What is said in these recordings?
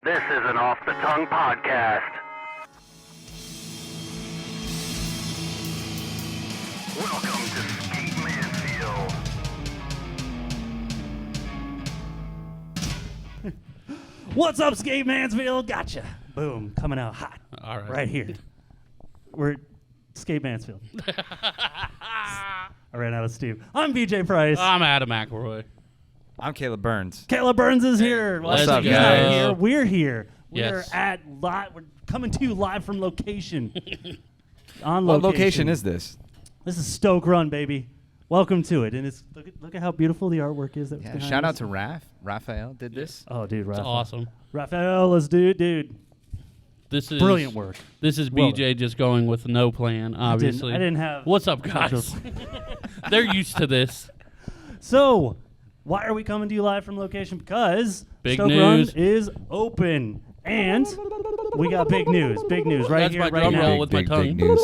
This is an Off the Tongue podcast. Welcome to Skate Mansfield. What's up, Skate Mansfield? Gotcha. Boom. Coming out hot. All right. Right here. We're Skate Mansfield. I ran out of Steve. I'm BJ Price. I'm Adam McElroy. I'm Caleb Burns. Caleb Burns is here. Let's Well, go. he's not here. We're here. Yes. We're coming to you live from location. On What location. location is this? This is Stoke Run, baby. Welcome to it. And it's look at how beautiful the artwork is. That was Yeah, behind shout us. out to Raphael did this. Oh, dude, It's Raphael. awesome. Raphael, let's do it, dude. This is Brilliant work. This is Well BJ just going with no plan, obviously. I didn't have. What's up, guys? They're used to this. So, why are we coming to you live from location? Because Big Stoke news. Run is open. And we got big news. Big news right That's here, my right drum now. roll with my tongue. news.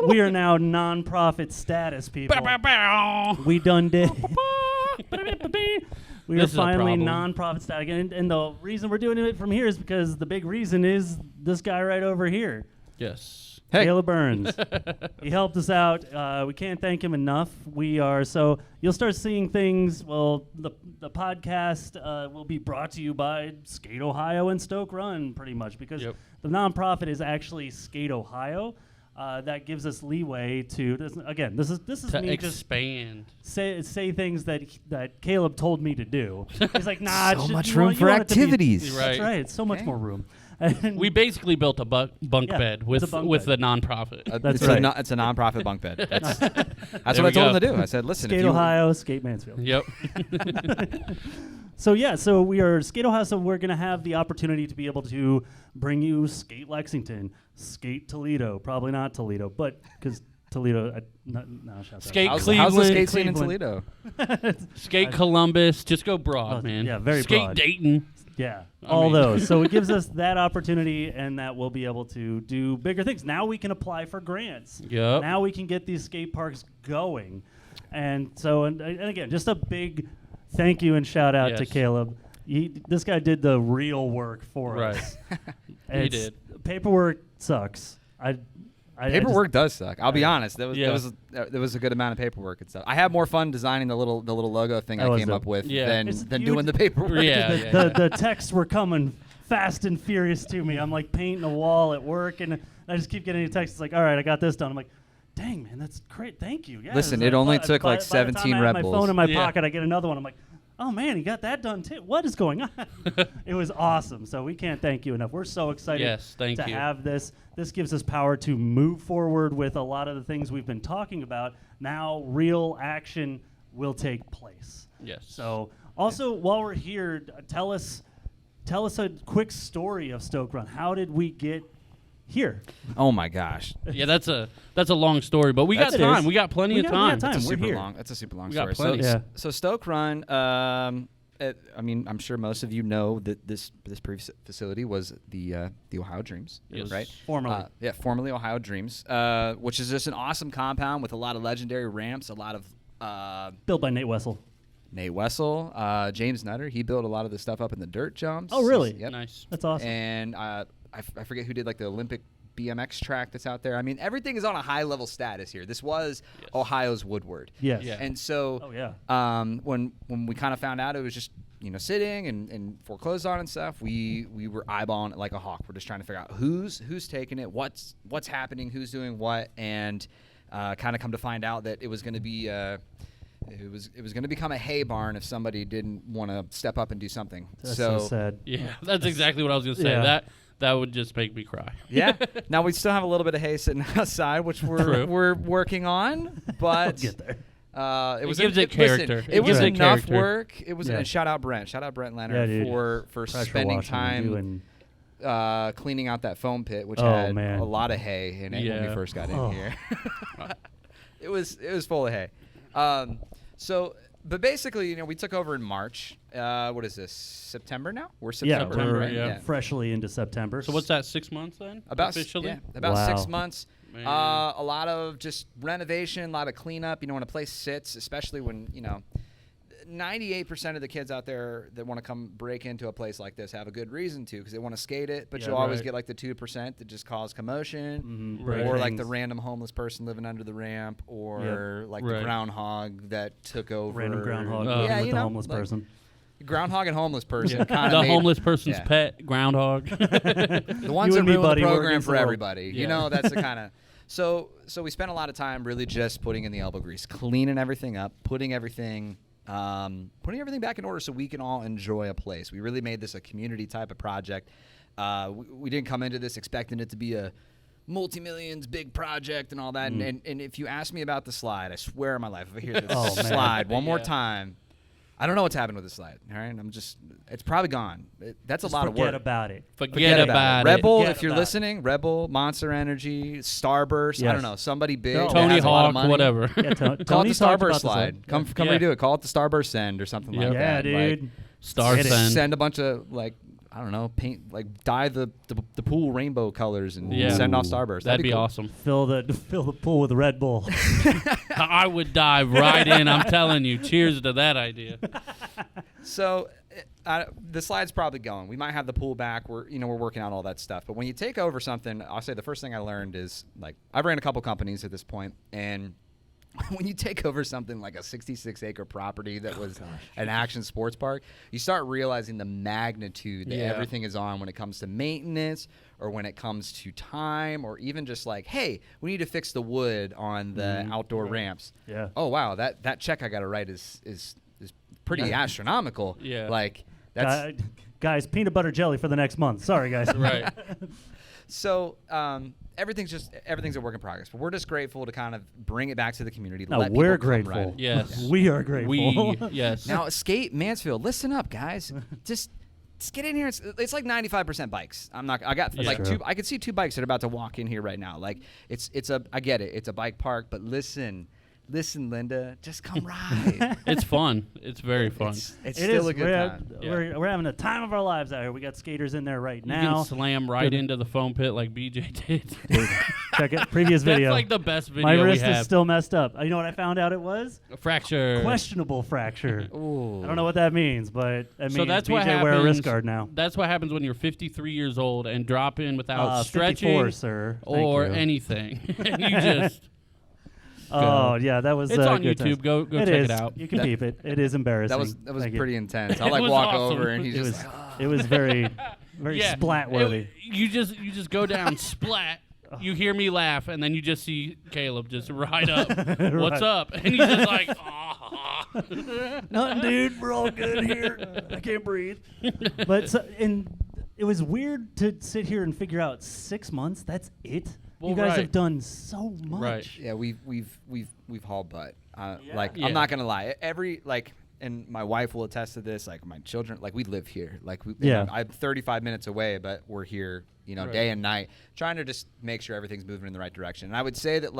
We are now non-profit status, people. Bow, bow, bow. We done did. We are This is a finally problem. non-profit status. And the reason we're doing it from here is because the big reason is this guy right over here. Yes. Hey. Caleb Burns. He helped us out. We can't thank him enough. So you'll start seeing things. Well, the podcast will be brought to you by Skate Ohio and Stoke Run, pretty much, because Yep. the nonprofit is actually Skate Ohio. That gives us leeway to this is To me just expand. say things that Caleb told me to do. He's like, nah, So it's much you room want- you for want it to be- activities. Right. That's right. It's so much Okay. more room. And We basically built a bunk Yeah, bed it's with a bunk with bed. the nonprofit. That's it's right. it's a non-profit bunk bed. That's There what I we told him go. to do. I said, listen, Skate if you, Ohio, Skate Mansfield. Yep. So we are Skate Ohio, so we're going to have the opportunity to be able to bring you Skate Lexington, Skate Toledo, probably not Toledo, but because Toledo, no, shout Skate how's the Cleveland. skate scene in Cleveland. Toledo? Skate Columbus. Just go broad, Oh, man. yeah, very Skate broad. Dayton. Yeah, I all mean- those. So it gives us that opportunity, and that we'll be able to do bigger things. Now we can apply for grants. Yep. Now we can get these skate parks going, and again, just a big thank you and shout out to Yes. Caleb. This guy did the real work for Right. us. He It's- did. Paperwork sucks. I Paperwork does suck. I'll be honest. There Yeah. was a good amount of paperwork and stuff. I had more fun designing the little logo thing That I was came it. up with Yeah. than It's- than you doing would- the paperwork. Yeah. the texts were coming fast and furious to me. I'm like painting a wall at work, and I just keep getting a text. It's like, all right, I got this done. I'm like, dang, man, that's great. Thank you. Yeah, Listen, it's it only by- took like by the 17 time I have Red my Bulls. phone in my Yeah. pocket, I get another one. I'm like, oh man, he got that done too. What is going on? It was awesome. So we can't thank you enough. We're so excited Yes, thank to you. have this. This gives us power to move forward with a lot of the things we've been talking about. Now real action will take place. Yes. So also while we're here, tell us a quick story of Stoke Run. How did we get here? Oh my gosh. Yeah, that's a long story, but we got It time. is. We got plenty We of got time. time. That's a We're super here. long. That's a super long We got story. plenty. So, Yeah. so Stoke Run. I mean, I'm sure most of you know that this previous facility was the Ohio Dreams, Yes. right? Formerly. Formerly Ohio Dreams, which is just an awesome compound with a lot of legendary ramps, a lot of Built by Nate Wessel. Nate Wessel, James Nutter. He built a lot of the stuff up in the dirt jumps. Oh, really? Yep. Nice. That's awesome. And I forget who did like the Olympic BMX track that's out there. I mean, everything is on a high level status here. This was Yes. Ohio's Woodward. Yes. Yeah. And so, Oh, yeah. when we kind of found out it was just sitting and foreclosed on and stuff, we were eyeballing it like a hawk. We're just trying to figure out who's taking it, what's happening, who's doing what, and kind of come to find out that it was going to be it was going to become a hay barn if somebody didn't want to step up and do something. That's so sad. Yeah, that's exactly what I was gonna say. Yeah. That would just make me cry. Yeah. Now we still have a little bit of hay sitting outside, which True. we're working on, but Get there. it was gives it listen, character. It It was gives it enough character. work. It was Yeah. and shout out Brent Yeah, Leonard dude. for Pressure spending washing and time doing- cleaning out that foam pit, which Oh, had man. a lot of hay in it when we Yeah. first got Oh. in here. it was full of hay. But basically, we took over in March. What is this? September now? We're Yeah, September, we're right? yeah. freshly into September. So what's that? 6 months then? Officially. About Wow. 6 months. Man. A lot of just renovation, a lot of cleanup. When a place sits, especially when 98% of the kids out there that want to come break into a place like this have a good reason to, because they want to skate it, but Yeah, you'll always right. get like the 2% that just cause commotion, Right. or like the Things. random homeless person living under the ramp, or like the Right. groundhog that took over. Random groundhog Yeah, living with you the know, homeless like, person. Groundhog and homeless person. The homeless person's yeah. pet, groundhog. The ones You that and me, ruin buddy, the we're program against for the world. everybody. You Yeah. know, that's the kind of. So we spent a lot of time really just putting in the elbow grease, cleaning everything up, putting everything back in order so we can all enjoy a place. We really made this a community type of project. We didn't come into this expecting it to be a multi-millions big project and all that. And if you ask me about the slide, I swear on my life, if I hear this Oh, man. slide one more Yeah. time, I don't know what's happened with the slide. All right, it's probably gone. That's Just a lot of forget work. about it. Forget about Red it. Bull, Forget if you're about it. listening, Red Bull, Monster Energy, Starburst, I Yes. don't know, somebody big. They're all- that Tony has a lot of Hawk, money. whatever. Yeah, Call it Tony the talked about Starburst this slide. one. Come Yeah. redo it. Call it the Starburst Send or something like Yeah. that. Yeah, Like, dude. Star Hit it. Send. send a bunch of I don't know, paint dye the pool rainbow colors and Yeah. send off Starburst. That'd be cool. awesome. Fill the pool with Red Bull. I would dive right in. I'm telling you. Cheers to that idea. So the slide's probably going. We might have the pool back. We're working out all that stuff. But when you take over something, I'll say the first thing I learned is I've ran a couple companies at this point, and when you take over something like a 66-acre property that was an action sports park, you start realizing the magnitude that Yeah. everything is on when it comes to maintenance, or when it comes to time, or even just hey, we need to fix the wood on the outdoor ramps. Yeah. Oh wow, that check I got to write is pretty astronomical. Yeah. That's Guys, peanut butter jelly for the next month. Sorry, guys. Right. so everything's a work in progress, but we're just grateful to kind of bring it back to the community. No, let we're people come grateful. ride it. Yes. We are grateful. Yes. Now, Skate Mansfield, listen up, guys. Just get in here. It's like 95% bikes. I got Yeah. like True. I could see 2 bikes that are about to walk in here right now. I get it. It's a bike park, but listen, Linda, just come ride. It's fun. It's very fun. It's It still is. a good time. We're having a time of our lives out here. We got skaters in there right You now. can slam right Good. into the foam pit like BJ did. Check it. Previous That's video. like the best video My we wrist have. is still messed up. You know what I found out it was? A fracture. Questionable fracture. Ooh. I don't know what that means, but I mean, So that's BJ what happens. wear a wrist guard now. That's what happens when you're 53 years old and drop in without 54, stretching sir. Thank or you. anything. And you just. Oh yeah, that was. It's on good YouTube. times. Go It check is. it out. You can peep it. It is embarrassing. That was Thank you. pretty intense. I It was walk awesome. over and he's It just was. It was very, very Yeah. splat worthy. You just go down splat. You hear me laugh, and then you just see Caleb just ride up. What's Right. up? And he's just like, ah. Nothing, dude. We're all good here. I can't breathe. But it was weird to sit here and figure out 6 months. That's it. Well, you guys right. have done so much. Right. Yeah, we've hauled butt. Yeah. Yeah. I'm not gonna lie. And my wife will attest to this. My children, we live here. Yeah. I'm 35 minutes away, but we're here, Right. day and night, trying to just make sure everything's moving in the right direction. And I would say that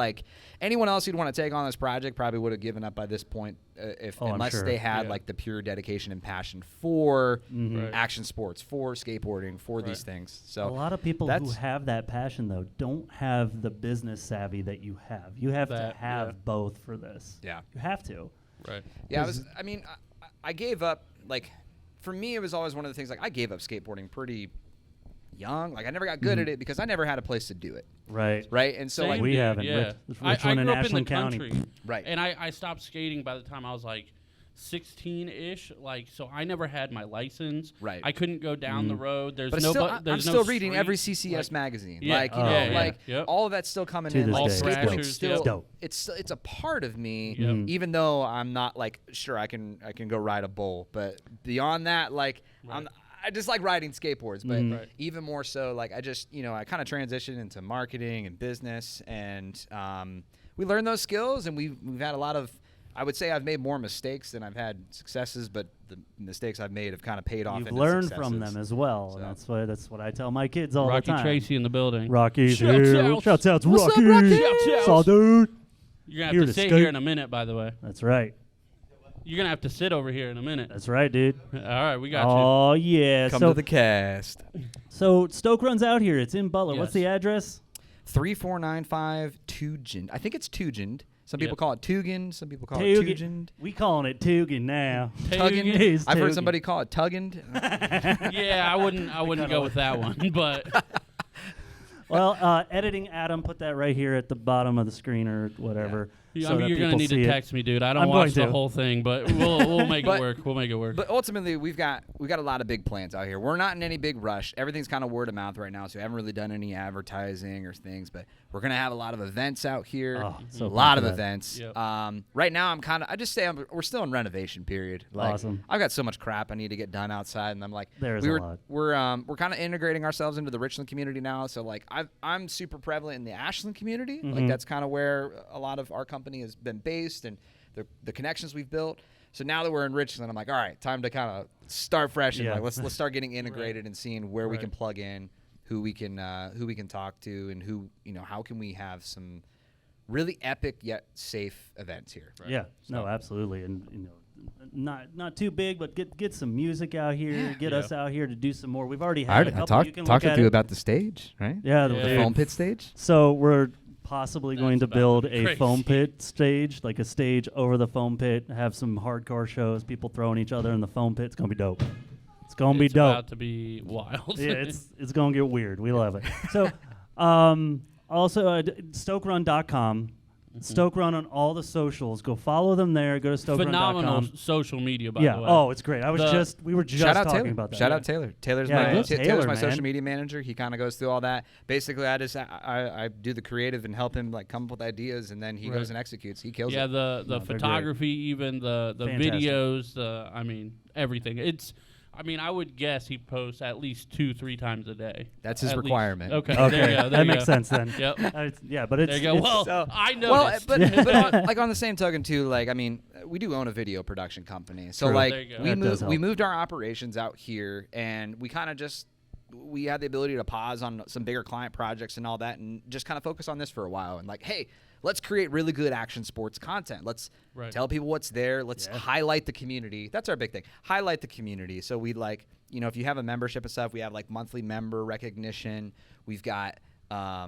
anyone else who'd want to take on this project probably would have given up by this point, I'm unless sure. they had Yeah. the pure dedication and passion for Right. action sports, for skateboarding, for these Right. things. So A lot of people who that's- have that passion, though, don't have the business savvy that you have. You have to That, have yeah. both for this. Yeah. You have to. Right. Yeah, I gave up, for me, it was always one of the things, I gave up skateboarding pretty young. I never got good at it because I never had a place to do it. Right. Right? And so, Same, we dude, haven't. Yeah. I Richland and grew up in the Ashland County. country. Right. And I stopped skating by the time I was 16-ish. So I never had my license. Right. I couldn't go down the road. There's but no. still, there's I'm no still reading street, every CCS magazine. Yeah. Yep. All of that's still coming To in. this All day. thrashers, Skateboarding's yep. still, Dope. it's a part of me, Yep. even though I'm not sure I can go ride a bull, but beyond that, I just like riding skateboards, but Mhm. Right. even more so, I just, I kind of transitioned into marketing and business, and we learned those skills, and we've had a lot of, I would say I've made more mistakes than I've had successes, but the mistakes I've made have kind of paid off. You've into learned successes. from them as well. And So. that's what I tell my kids all Rocky the time. Tracy in the building. Rocky's Shouts here. out. Shouts out to What's up, Rocky. Rocky? Shouts Saw out. dude. You're gonna Here have to to sit skate. here in a minute, by the way. That's right. You're gonna have to sit over here in a minute. That's right, dude. All right, we got Oh yeah. Come so to the cast. so Stoke runs out here. It's in Butler. What's Yes. the address? 3495 Tugend. I think it's Tugend. Some people Yep. call it Tugend. Some people call it Tugend. Tugend. We calling it Tugend now. Tuggin. It's I've heard Tugend. somebody call it Tuggend. Yeah, I wouldn't go with that one, but Well, editing Adam put that right here at the bottom of the screen or whatever. I so mean, that you're gonna people need see to it. text me, dude. I don't I'm watch going the to. whole thing, but we'll make But- it work. We'll make it work. But ultimately, we got a lot of big plans out here. We're not in any big rush. Everything's kind of word of mouth right now, so we haven't really done any advertising or things. But we're gonna have a lot of events out here. Oh, so a lot of pumped for that. events. Yep. Right now, I just say we're still in renovation period. Like, Awesome. I've got so much crap I need to get done outside, and I'm like, There's a lot. we're kind of integrating ourselves into the Richland community now. So like, I'm super prevalent in the Ashland community. Mm-hmm. Like that's kind of where a lot of our company has been based and the connections we've built. So now that we're in Richland, I'm like, all right, time to kind of start fresh and Yeah. like let's start getting integrated and seeing where we Right. can plug in, who we can talk to, and how can we have some really epic yet safe events here. Yeah, no, absolutely, and not too big, but get some music out here. Get Yeah. us out here to do some more. We've already had a couple. You can talked look with at you it. about the stage, right? Yeah, The dude. foam pit stage. So we're possibly going to That's about build to be a crazy. foam pit stage, like a stage over the foam pit. Have some hardcore shows, people throwing each other in the foam pit. It's gonna be dope. It's gonna be It's dope. about to be wild. Yeah, it's gonna get weird. We love it. So, also StokeRun.com. Stoke Run on all the socials. Go follow them there. Go to phenomenal StokeRun.com. social media, by Yeah. the way. Oh, it's great. We were just Shout out talking Taylor. about that. Shout out Taylor. Taylor's Yeah, my yeah. Taylor's Taylor, my man. social media manager. He kind of goes through all that. Basically, I do the creative and help him like come up with ideas, and then he Right. goes and executes. He kills Yeah, it. the No, they're great. photography, even the Fantastic. videos, I mean, everything. I would guess he posts at least 2-3 times a day. That's his At least. requirement. Okay, Okay, there you go. There that you makes go. sense then. Yep. Yeah, but it's There you go. it's- Well, So- I know. Well, but on the same token too, like I mean, we do own a video production company, so True. like There you go. we That does we help. moved our operations out here, and we kind of we had the ability to pause on some bigger client projects and all that, and just kind of focus on this for a while, and like, hey, let's create really good action sports content. Let's Right. tell people what's there. Let's Yeah. highlight the community. That's our big thing. Highlight the community. So we like, if you have a membership and stuff, we have like monthly member recognition. We've got, I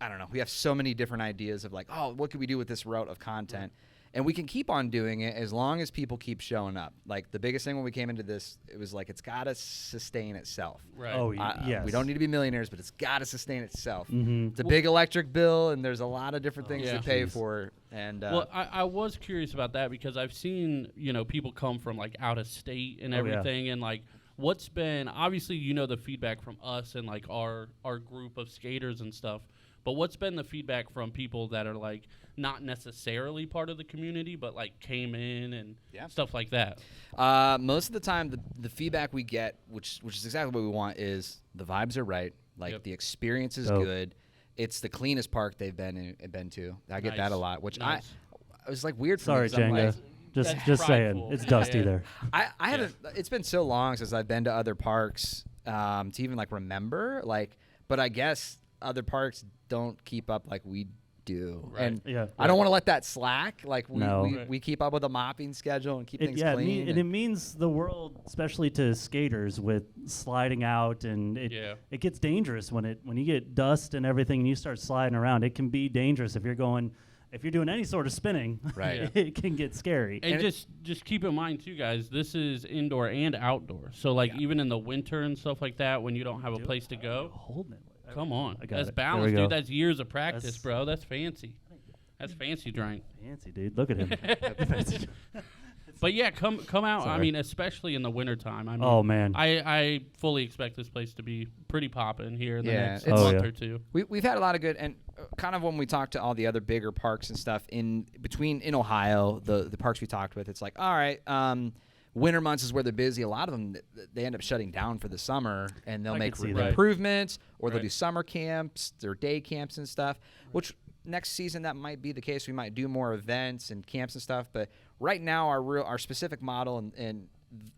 don't know. We have so many different ideas of like, oh, what could we do with this route of content? And we can keep on doing it as long as people keep showing up. Like the biggest thing when we came into this, it was like, it's got to sustain itself. Right. Oh, Yes. yes. We don't need to be millionaires, but it's got to sustain itself. Mhm. It's a big electric bill, and there's a lot of different things Yeah. to pay Jeez. for. And Well, I was curious about that because I've seen, people come from like out of state and Oh, yeah. everything, and like what's been obviously the feedback from us and like our group of skaters and stuff. But what's been the feedback from people that are like not necessarily part of the community, but like came in and Yeah. stuff like that? most of the time, the feedback we get, which is exactly what we want, is the vibes are right. Like Yep. the experience is Dope. good. It's the cleanest park they've been to. I get that Nice. a lot, which Nice. I was like weird for Sorry, me 'cause I'm Jenga. like, Just That's saying, prideful. it's dusty Yeah. there. I haven't. It's been so long since I've been to other parks to even like remember. Like, but I guess other parks don't keep up like we do, Right. and Yeah. I don't want to let that slack. Like No. Right. we keep up with a mopping schedule and keep things clean. and it means the world, especially to skaters, with sliding out, and Yeah. it gets dangerous when you get dust and everything, and you start sliding around. It can be dangerous if you're doing any sort of spinning. Right. Yeah. It can get scary. And And just keep in mind too, guys. This is indoor and outdoor. So like even in the winter and stuff like that, when you don't have a place to go, Holding it. come on, I got that's it. There we balance, go. dude. That's years of practice, That's- bro. That's fancy. That's fancy drink. Fancy, dude. Look at him. But yeah, come out. I Sorry. mean, especially in the wintertime. I mean, Oh, man. I fully expect this place to be pretty poppin' here in the Yeah, next it's- month Oh, yeah. or two. We've had a lot of good, and kind of when we talk to all the other bigger parks and stuff in Ohio, the parks we talked with, it's like, all right, winter months is where they're busy. A lot of them, they end up shutting down for the summer, and they'll I make could see that. improvements, or they'll Right. do summer camps or day camps and stuff, which next season that might be the case. We might do more events and camps and stuff, but right now our specific model and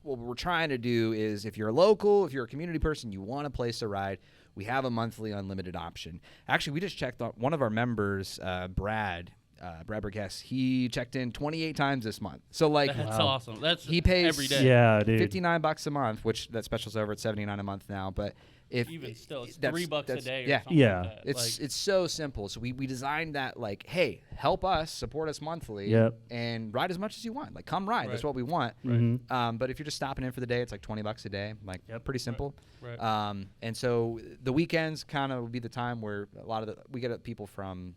what we're trying to do is, if you're a local, if you're a community person, you want a place to ride, we have a monthly unlimited option. Actually, we just checked on one of our members, Brad. Brad Burkess, he checked in 28 times this month. So like That's awesome. That's he pays every day. Yeah, dude. $59 a month, which that special's over at $79 a month now. But if Even still, it's that's- $3 a that's- day. Or yeah. something Yeah. Like that. It's like, it's so simple. So we designed that like, hey, help us, support us monthly, Yep. and ride as much as you want. Like, come ride. That's Right. what we want. Mhm. But if you're just stopping in for the day, it's like $20 a day. Like, pretty simple. Right. And so the weekends kind of will be the time where a lot of we get people from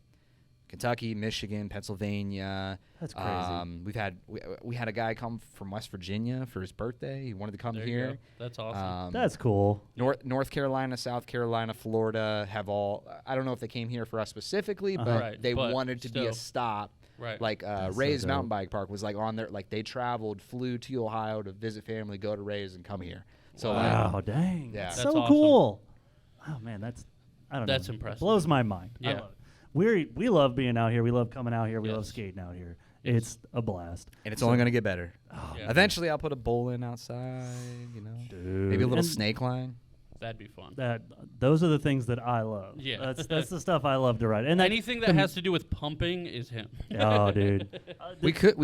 Kentucky, Michigan, Pennsylvania. That's crazy. We had a guy come from West Virginia for his birthday. He wanted to come there you here. go. That's awesome. That's cool. North Carolina, South Carolina, Florida have all. I don't know if they came here for us specifically, but Right, they but wanted to be a still. stop. Right. Like so Ray's dope. Mountain Bike Park was like on there. Like they traveled, flew to Ohio to visit family, go to Ray's, and come here. So like, Wow, dang. Yeah. That's That's so awesome. cool. Oh man, I don't know. That's impressive. Blows my mind. I Yeah. love it. We love being out here. We love coming out here. We love Yes. skating out here. It's a blast. and it's only gonna get better. Yeah. Eventually, I'll put a bowling outside. You know, maybe a little And snake line. That'd be fun. Those are the things that I love. Yeah. That's the stuff I love to ride. And Anything that has to do with pumping is him. Oh, dude. We could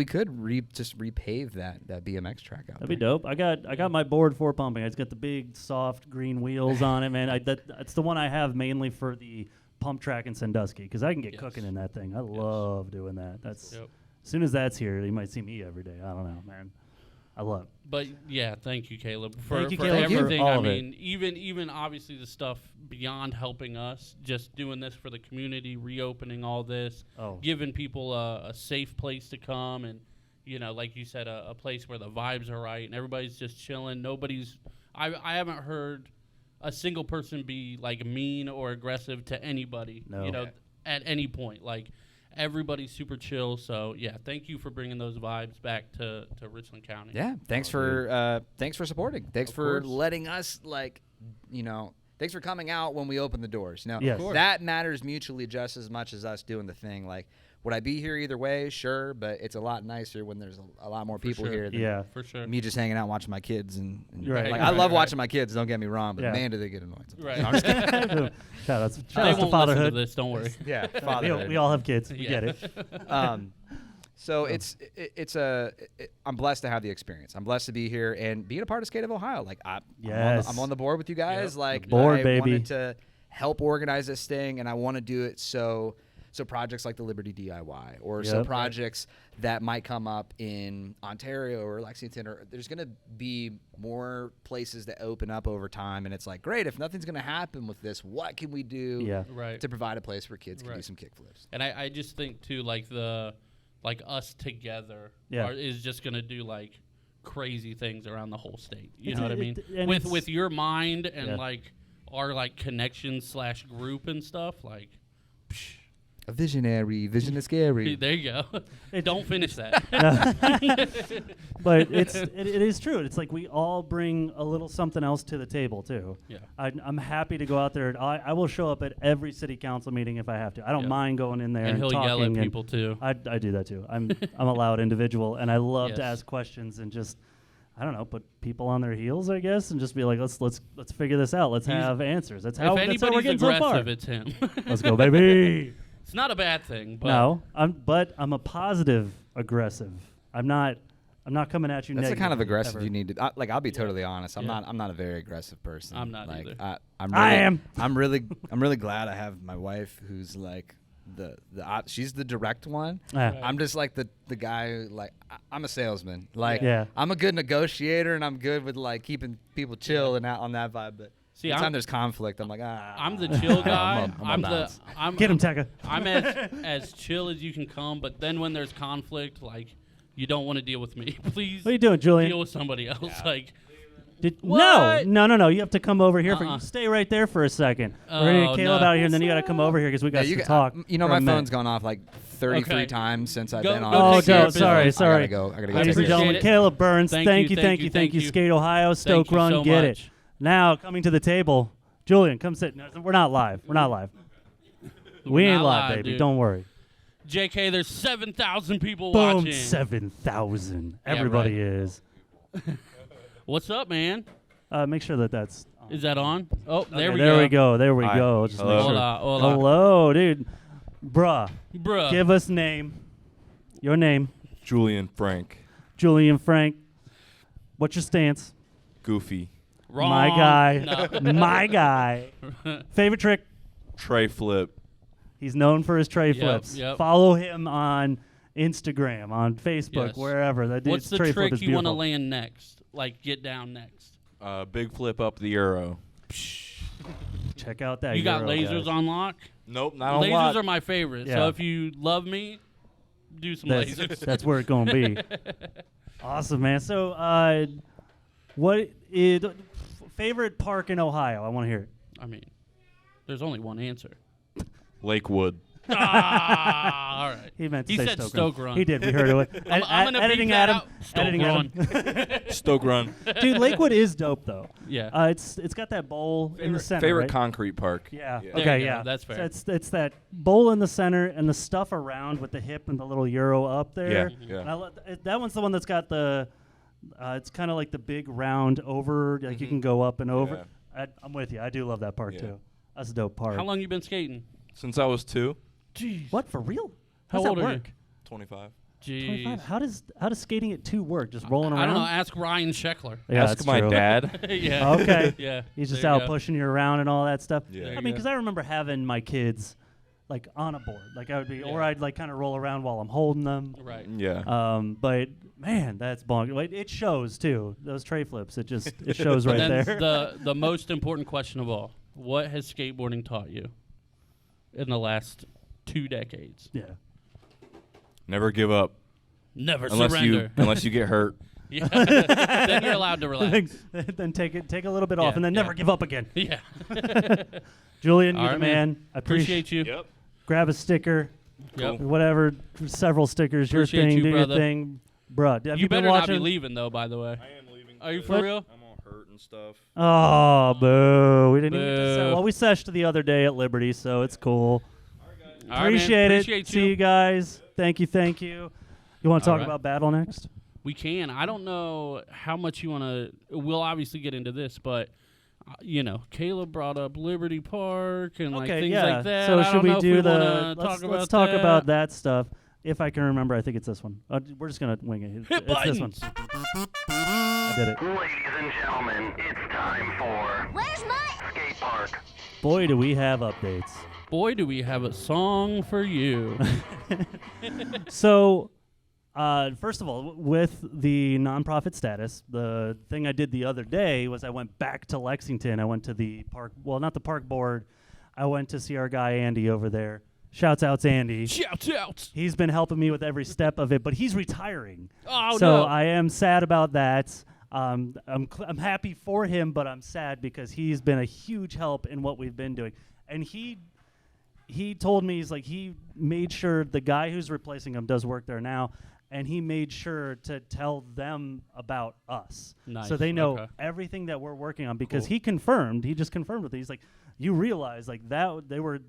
just repave that BMX track out. That'd be dope. I got my board for pumping. It's got the big soft green wheels on it, man. That's the one I have mainly for the pump track in Sandusky because I can get Yes. cooking in that thing. I love doing that. That's Yep. as soon as that's here, you might see me every day. I don't know, man. I love it. But yeah, thank you, Caleb, for, Thank you, for Caleb, for everything. all I of it. mean, even obviously the stuff beyond helping us, just doing this for the community, reopening all this, Oh. giving people a safe place to come, and like you said, a place where the vibes are right and everybody's just chilling. I haven't heard a single person be like mean or aggressive to anybody. No. At any point, like. Everybody's super chill, so yeah. Thank you for bringing those vibes back to Richland County. Yeah, thanks for supporting. Thanks Of for course. letting us thanks for coming out when we open the doors. Now Yes. Of course. that matters mutually just as much as us doing the thing. Like, would I be here either way? Sure, but it's a lot nicer when there's a lot more people sure. here than Yeah. For sure. me just hanging out watching my kids and Right. like I Right, love right. watching my kids. Don't get me wrong, but Yeah. man, do they get annoyed sometimes. Right. No, I'm just kidding. Shout outs They to won't listen to fatherhood. this. Don't worry. Yeah, We, fatherhood. we all have kids. We Yeah. get it. So I'm blessed to have the experience. I'm blessed to be here and being a part of Skate of Ohio. Like Yes. I'm on the board with you guys. Yep. Like Board, I baby. wanted to help organize this thing, and I want to do it so projects like the Liberty DIY or so Yep. projects that might come up in Ontario or Lexington, or there's going to be more places that open up over time, and it's like, great, if nothing's going to happen with this, what can we do Yeah. Right. to provide a place where kids can do Right. some kickflips? And I just think too, like us together Yeah. is just gonna do like crazy things around the whole state. You It's know a- what I mean? it- and With it's- your mind and Yeah. like our like connection/group and stuff. Like, psh, A visionary, vision is scary. there you go. Don't finish that. But it is true. It's like we all bring a little something else to the table too. Yeah. I'm happy to go out there. I will show up at every city council meeting if I have to. I don't Yeah. mind going in there And and he'll talking. yell at and people too. I do that too. I'm a loud individual, and I love to Yes. ask questions and just I don't know, put people on their heels, I guess, and just be like, let's figure this out. Let's He's- have answers. That's If how we're anybody's getting so far. aggressive, it's him. Let's go, baby. It's not a bad thing. But No, I'm a positive aggressive. I'm not coming at you. That's the kind of negatively, aggressive ever. you need to. I'll be totally honest. I'm Yeah. not a very aggressive person. I'm not like, either. I'm I really, am. I'm really glad I have my wife who's like she's the direct one. Yeah. Right. I'm just like the guy who, like I'm a salesman. Like Yeah. I'm a good negotiator and I'm good with like keeping people chill and out on that vibe. But See, anytime I'm- there's conflict, I'm like I'm the chill guy. I'm a bounce. Get him, Tekka. I'm as chill as you can come, but then when there's conflict, like you don't want to deal with me. Please What are you doing, Julian? deal with somebody else. Like No. What? You have to come over here. Uh-uh. Stay right there for a second. We're gonna get Oh, Caleb no. out of here, and then you got to come over here because we got to talk. You know, for my a minute. phone's gone off like 33 Okay. times since I've Go- been go on. Oh, take care Joe, of sorry, business. sorry. I gotta go. Ladies take and appreciate gentlemen, it. Caleb Burns. Thank Thank you, you, thank you, thank you. thank you. Skate Ohio, Stoke you Run, so get much. it. Now coming to the table, Julian, come sit. No, we're not live. We're not live. We ain't not live, live, baby. dude. Don't worry. JK, there's 7,000 people Boom, watching. 7,000. Yeah, Everybody right. is. What's up, man? Make sure that's. Is that on? Oh, there Okay, we there go. we go. There we Hi. go. Just make Hello. sure. Hola, hola. Hello, dude. Bruh, Bruh. give us name. Your name. Julian Frank. Julian Frank. What's your stance? Goofy. Wrong. My guy. No. My guy. Favorite trick? Tray flip. He's known for his tray Yep, flips. yep. Follow him on Instagram, on Facebook, Yes. wherever. That What's dude's the tray flip trick is you want to beautiful. land next? Like, get down next. Big flip up the Euro. Check out that. You got Euro, lasers guys. on lock? Nope, not on Lasers lock. are my favorite. Yeah. So if you love me, do some That's, lasers. that's where it's going to be. Awesome, man. So, what is favorite park in Ohio? I want to hear it. I mean, there's only one answer. Lakewood. All right. He meant to He say said Stoke Stoke Run. Run. He did. We heard it. I'm gonna editing beep that Adam. out. Stoke Editing Run. Adam. Stoke Run. Dude, Lakewood is dope though. Yeah. It's got that bowl in the center. Favorite right? concrete park. Yeah. Yeah. There Okay. you go. Yeah. That's fair. So it's that bowl in the center and the stuff around with the hip and the little euro up there. Yeah. And that one's the one that's got the. It's kind of like the big round over. Like you can go up and over. I'm with you. I do love that park Yeah. too. That's a dope park. How long you been skating? Since I was 2. Jeez. What for real? How How's old that are you? work? 25. 25. Jeez. How does skating at 2 work? Just rolling around? I don't know. Ask Ryan Scheckler. Yeah, Ask that's my true. dad. Yeah. Okay. Yeah. He's just There you out go. pushing you around and all that stuff. Yeah. There I you mean, go. because I remember having my kids like on a board, like I would be, or Yeah. I'd like kind of roll around while I'm holding them. Right. Yeah. But man, that's bonk. Like, it shows too. Those tray flips, it shows right And then there. the most important question of all: what has skateboarding taught you in the last 2 decades? Yeah. Never give up Never unless surrender. you get hurt. Yeah. Then you're allowed to relax. then take a little bit off, Yeah, and then yeah. never give up again. Yeah. Julian, All you're right, the man. man. I Appreciate you. Yep. Grab a sticker, Yep. whatever, several stickers. Your Appreciate thing, you, do brother. your thing, bruh. Have you, been better not watching? be leaving though. By the way. I am leaving. Are you for real? I'm all hurt and stuff. Oh, boo! We didn't even get to Boo. well, we seshed the other day at Liberty, so it's cool. All right, man. Appreciate it. Appreciate See you guys. Thank you. You want to All talk right. about Battle next? We can. I don't know how much you want to. We'll obviously get into this, but Caleb brought up Liberty Park and like Okay, things yeah. like that. So I should don't we know if do wanna let's talk about that stuff. If I can remember, I think it's this one. We're just gonna wing it. Hit It's this one. buttons. I did it. Ladies and gentlemen, it's time for Where's my... Skate Park. Boy, do we have updates. Boy, do we have a song for you. So, first of all, with the nonprofit status, the thing I did the other day was I went back to Lexington. I went to the park, well, not the park board. I went to see our guy Andy over there. Shouts out to Andy. Shout out. He's been helping me with every step of it, but he's retiring. Oh, so no. I am sad about that. I'm happy for him, but I'm sad because he's been a huge help in what we've been doing. And he told me, he made sure the guy who's replacing him does work there now, and he made sure to tell them about us. Nice. So they know Okay. everything that we're working on because Cool. he just confirmed with me. He's like, you realize that they were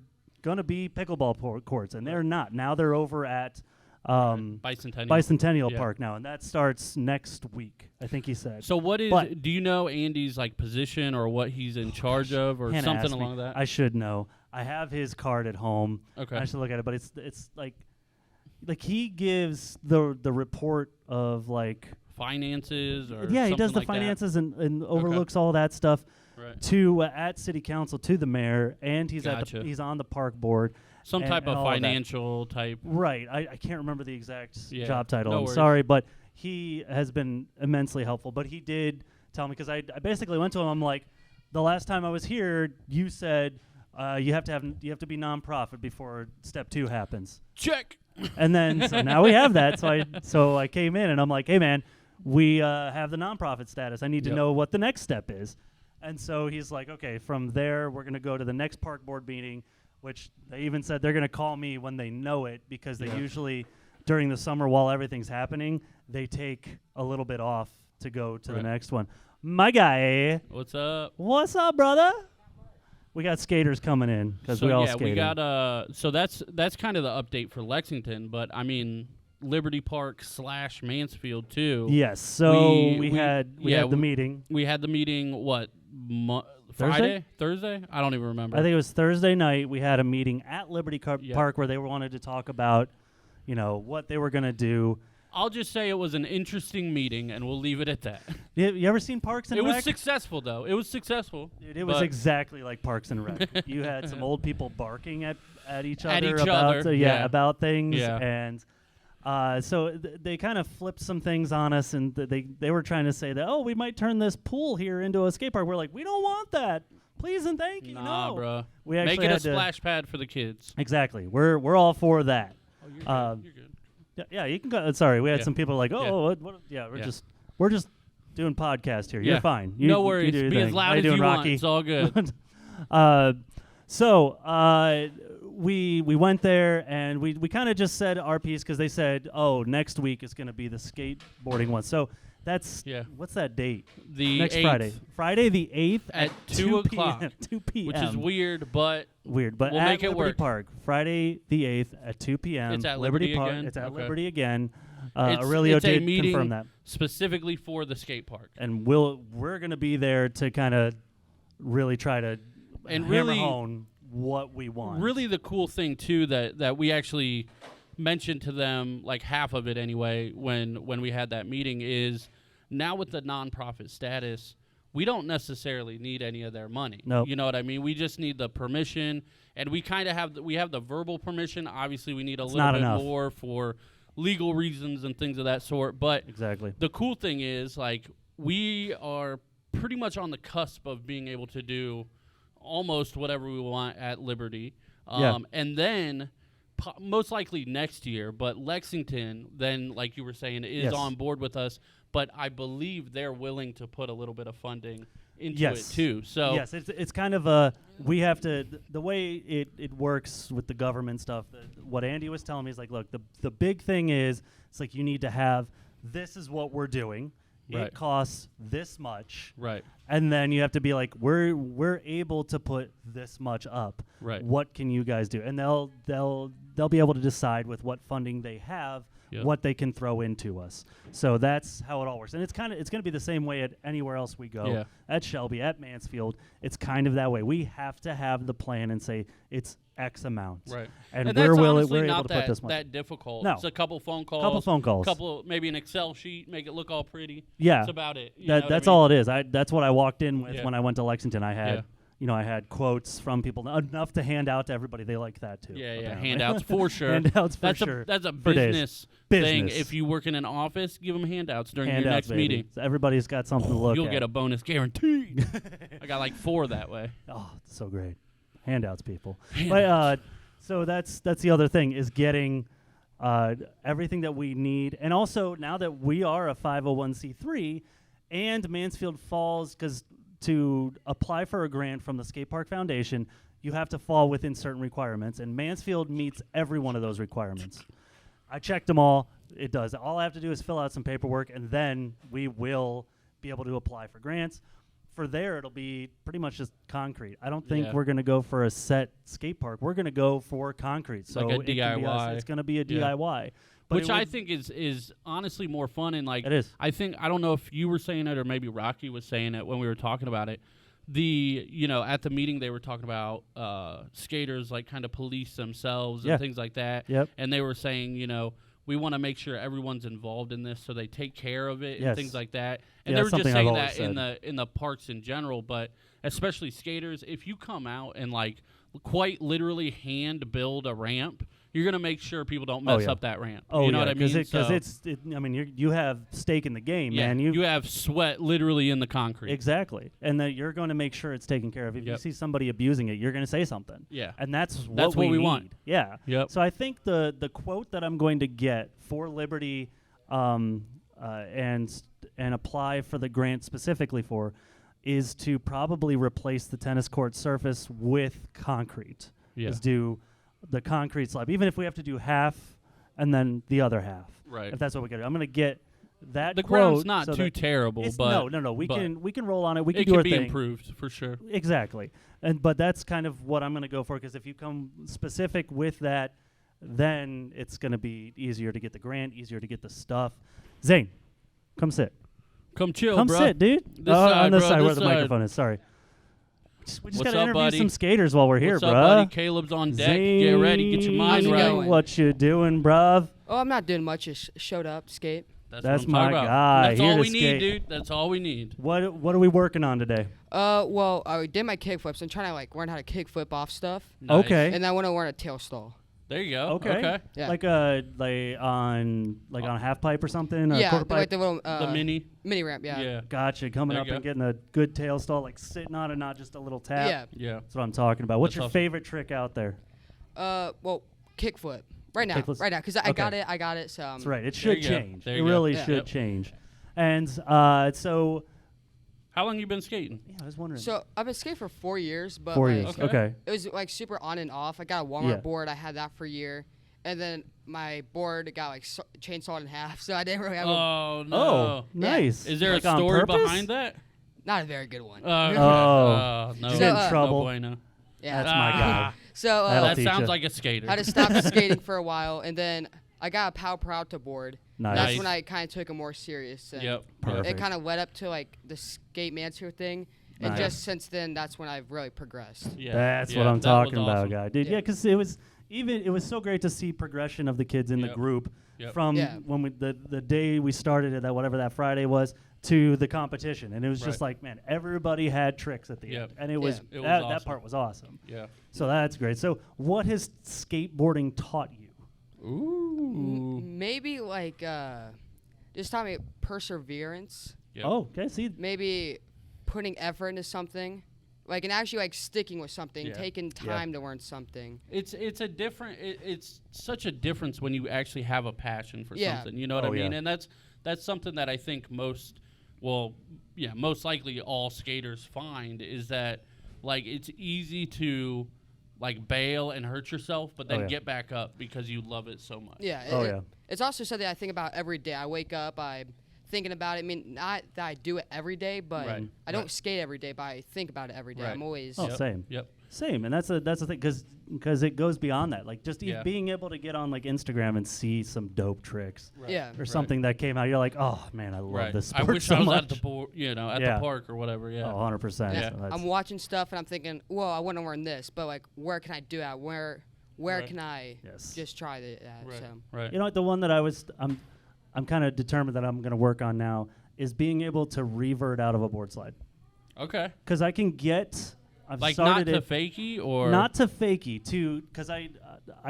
going to be pickleball courts, and they're not. Now they're over at Bicentennial Yeah. Park now, and that starts next week, I think he said. So what is? But- Do you know Andy's position or what he's in charge of or Hannah something asked me. along that? I should know. I have his card at home. Okay. I should look at it, but it's like he gives the report of Finances or yeah, he does something the like that? finances and overlooks all that stuff Right. to at city council to the mayor, and he's Gotcha. he's on the park board. Some and- type and of all that. financial type. Right. I can't remember the exact Yeah, job title. no I'm worries. sorry, but he has been immensely helpful. But he did tell me, because I basically went to him. I'm like, the last time I was here, you said you have to be nonprofit before step 2 happens. Check. And then so now we have that. So I came in and I'm like, hey man, we have the nonprofit status. I need to Yep. know what the next step is. And so he's like, okay, from there we're gonna go to the next park board meeting, which they even said they're gonna call me when they know it, because they Yeah. usually during the summer while everything's happening, they take a little bit off to go to the Right. next one. My guy, What's up? what's up, brother? We got skaters coming in because So we all yeah, skating. we got so that's kind of the update for Lexington, but I mean Liberty Park / Mansfield too. Yes, so we we- had yeah, the meeting. We had the meeting Thursday. I don't even remember. I think it was Thursday night. We had a meeting at Liberty Yeah. Park where they wanted to talk about, what they were going to do. I'll just say it was an interesting meeting, and we'll leave it at that. You ever seen Parks and It Rec? was successful, though. It was successful. Dude, it was but- exactly like Parks and Rec. You had some old people barking at each other At each about other, yeah. about things, Yeah. and so they kind of flipped some things on us, and they were trying to say that we might turn this pool here into a skate park. We're like, we don't want that. Please and thank you. Nah, no, bro. we Make actually it a had to- splash pad for the kids. Exactly. We're all for that. Oh, you're good. You're good. Yeah, you can go. Sorry, we had Yeah. some people like, Yeah. what? Yeah, we're Yeah. just doing podcast here. Yeah. You're fine. No You worries. do your Be as thing. loud How as doing, you want. Rocky? It's all good. We went there and we kind of just said our piece because they said, next week is going to be the skateboarding one. So that's what's that date? The Next 8th, Friday the 8th at 2 o'clock, 2 p.m. which is weird, but Weird, but We'll at make it Liberty work. Park, Friday the 8th at 2 p.m. It's at Liberty Liberty Park. again? It's at Okay. Liberty again. it's Aurelio it's a did meeting confirm that, specifically for the skate park. and we're going to be there to kind of really try to And hammer really- home what we want. Really, the cool thing too that we actually mentioned to them, like half of it anyway, when we had that meeting, is now with the nonprofit status, we don't necessarily need any of their money. Nope. You know what I mean? We just need the permission, and we kind of have we have the verbal permission. Obviously, we need a It's little not bit enough. more for legal reasons and things of that sort. But Exactly. the cool thing is, like, we are pretty much on the cusp of being able to do almost whatever we want at Liberty. Yeah. And then most likely next year, but Lexington, then, like you were saying, is Yes. on board with us. But I believe they're willing to put a little bit of funding into Yes. it, too. So Yes, it's kind of a we have to the way it works with the government stuff. What Andy was telling me is like, look, the big thing is it's like you need to have this is what we're doing. Right. It costs this much, Right. and then you have to be like, we're able to put this much up. Right. What can you guys do? And they'll be able to decide with what funding they have. Yep. What they can throw into us. So that's how it all works. And it's going to be the same way at anywhere else we go. Yeah. At Shelby, at Mansfield, it's kind of that way. We have to have the plan and say it's X amount. Right. And, that's we're honestly able not to put this much. that difficult. No. It's a couple phone calls. Couple phone calls. Maybe an Excel sheet, make it look all pretty. Yeah. That's about it. You know what I That's mean? all it is. That's what I walked in with Yeah. when I went to Lexington. I had Yeah. I had quotes from people enough to hand out to everybody. They like that too. Yeah, apparently. handouts for sure. Handouts for that's sure. That's a For days. business thing. Business. If you work in an office, give them handouts during your Handouts, next baby. meeting. So everybody's got something to look You'll at. get a bonus guaranteed. I got like 4 that way. Oh, it's so great. Handouts, people. Handouts. But so that's the other thing is getting everything that we need. And also now that we are a 501c3 and Mansfield falls, because to apply for a grant from the Skate Park Foundation, you have to fall within certain requirements. And Mansfield meets every one of those requirements. I checked them all. It does. All I have to do is fill out some paperwork, and then we will be able to apply for grants. For there, it'll be pretty much just concrete. I don't think Yeah. we're going to go for a set skate park. We're going to go for concrete. So Like a it can be us. DIY. It's going to be a Yeah. DIY. But Which it I would- think is honestly more fun. And like It is. I don't know if you were saying it or maybe Rocky was saying it when we were talking about it. At the meeting they were talking about skaters like kind of police themselves Yeah. and things like that. Yep. And they were saying, we want to make sure everyone's involved in this so they take care of it and Yes. things like that. And Yeah, they were something just I've saying always that in the parks in general, but especially skaters, if you come out and like quite literally hand build a ramp, you're going to make sure people don't mess yeah. up that ramp. Oh, you know yeah, what I mean? Because So- you have stake in the game, yeah, man. you have sweat literally in the concrete. Exactly. And that you're going to make sure it's taken care of. If you Yep. see somebody abusing it, you're going to say something. Yeah. And that's That's what we need. want. Yeah. Yep. So I think the quote that I'm going to get for Liberty and apply for the grant specifically for is to probably replace the tennis court surface with concrete. Yeah. Is do the concrete slab, even if we have to do half and then the other half. Right. If that's what we got. I'm going to get that The quote. ground's not so too that terrible, it's- but no. We but can roll on it. We can it do can our be thing. improved for sure. Exactly. But that's kind of what I'm going to go for, because if you come specific with that, then it's going to be easier to get the grant, easier to get the stuff. Zane, come sit. Come chill, Come bro. sit, dude. This side, on this bro, side where this the side. microphone is. Sorry. We just What's got to up, interview buddy? some skaters while we're here, What's up, bruh. buddy? Caleb's on deck. Get ready. Get your mind Zane, How's it right. going? What you doing, bruv? Oh, I'm not doing much. Just showed up to skate. That's That's what I'm talking my about. guy, That's here all to we need, skate. dude. That's all we need. What are we working on today? Well, I did my kickflips. I'm trying to like learn how to kickflip off stuff, Nice. Okay. and I want to learn a tail stall. There you go. Okay. Yeah. Like on a half pipe or something, or Yeah, quarter like pipe. the little The mini. mini ramp. Yeah. Yeah. Gotcha. Coming There up you and go. getting a good tail stall, like sitting on it, not just a little tap. Yeah. Yeah. That's what I'm talking about. What's That's your awesome. favorite trick out there? Well, kickflip. Right now. Kickflips? Right now, because I Okay. got it. I got it. So That's right. It There should you go. change. There It you go. really Yeah. should Yep. change. And so, How long you been skating? yeah, I was wondering. So I've been skating for 4 years, but 4 like, years. Okay. Okay. it was like super on and off. I got a Walmart Yeah. board. I had that for a year, and then my board got like chainsawed in half. So I didn't really have Oh no. Oh, nice. Is there Like a on story purpose? behind that? not a very good one. Okay. Oh. No. Did you get in No trouble? bueno. Yeah. That's my guy. So That'll That teach sounds ya. like a skater. I had to stop skating for a while, and then I got a Pow Peralta board. Nice. That's when I kind of took it more serious. And Yep. Perfect. It kind of led up to like the Skate Mansfield thing, and Nice. just since then, that's when I've really progressed. Yeah. That's yeah, what I'm that was talking about, awesome. guy. Dude, Yeah. yeah, because it was so great to see progression of the kids in the Yep. group Yep. from Yeah. when the day we started it, that whatever that Friday was, to the competition, and it was just Right. like, man, everybody had tricks at the Yep. end, and it was, It was that awesome. part was awesome. Yeah. So that's great. So what has skateboarding taught you? Ooh. Maybe like just taught me perseverance. Yep. Oh, okay. See, Maybe putting effort into something, like and actually like sticking with something, Yeah. taking time to learn something. It's a different. It's such a difference when you actually have a passion for Yeah. something. You know what Oh, I mean? yeah. And that's something that I think most likely all skaters find is that like it's easy to like bail and hurt yourself, but then yeah. get back up because you love it so much. Yeah. Oh, yeah. It's also something I think about every day. I wake up, I'm thinking about it. I mean, not that I do it every day, but Right. I don't Right. skate every day, but I think about it every day. Right. I'm always. Oh, same. Yep. Same, and that's the thing, because it goes beyond that. Like just Yeah. being able to get on like Instagram and see some dope tricks Right. Yeah. or something that came out, you're like, oh man, I love Right. this I sport wish so I was much. at the at Yeah. the park or whatever. Yeah. Oh, 100%. Yeah. So that's- I'm watching stuff and I'm thinking, well, I want to learn this, but like, where can I do that? Where Right. can I Yes. just try that? Right. So Right. You know what? The one that I'm kind of determined that I'm going to work on now is being able to revert out of a board slide. Okay. Because I can get, I've Like not started to it, fakie or not to fakie, to, because I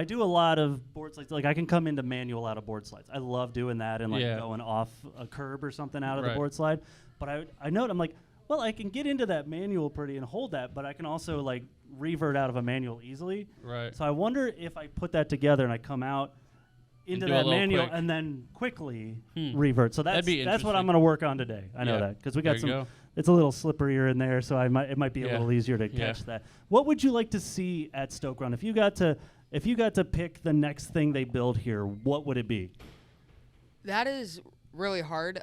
do a lot of board slides. Like I can come into manual out of board slides. I love doing that and like Yeah. going off a curb or something out of the Right. board slide. But I know it, I'm like, well, I can get into that manual pretty and hold that, but I can also like revert out of a manual easily. right. So I wonder if I put that together and I come out into do a that little manual quick. and then quickly Hmm. revert. So That'd that's be that's what I'm interesting. going to work on today. I know Yeah. that because we There got you some. go. It's a little slipperier in there, so it might be a Yeah. little easier to Yeah. catch that. What would you like to see at Stoke Run if you got to pick the next thing they build here? What would it be? that is really hard.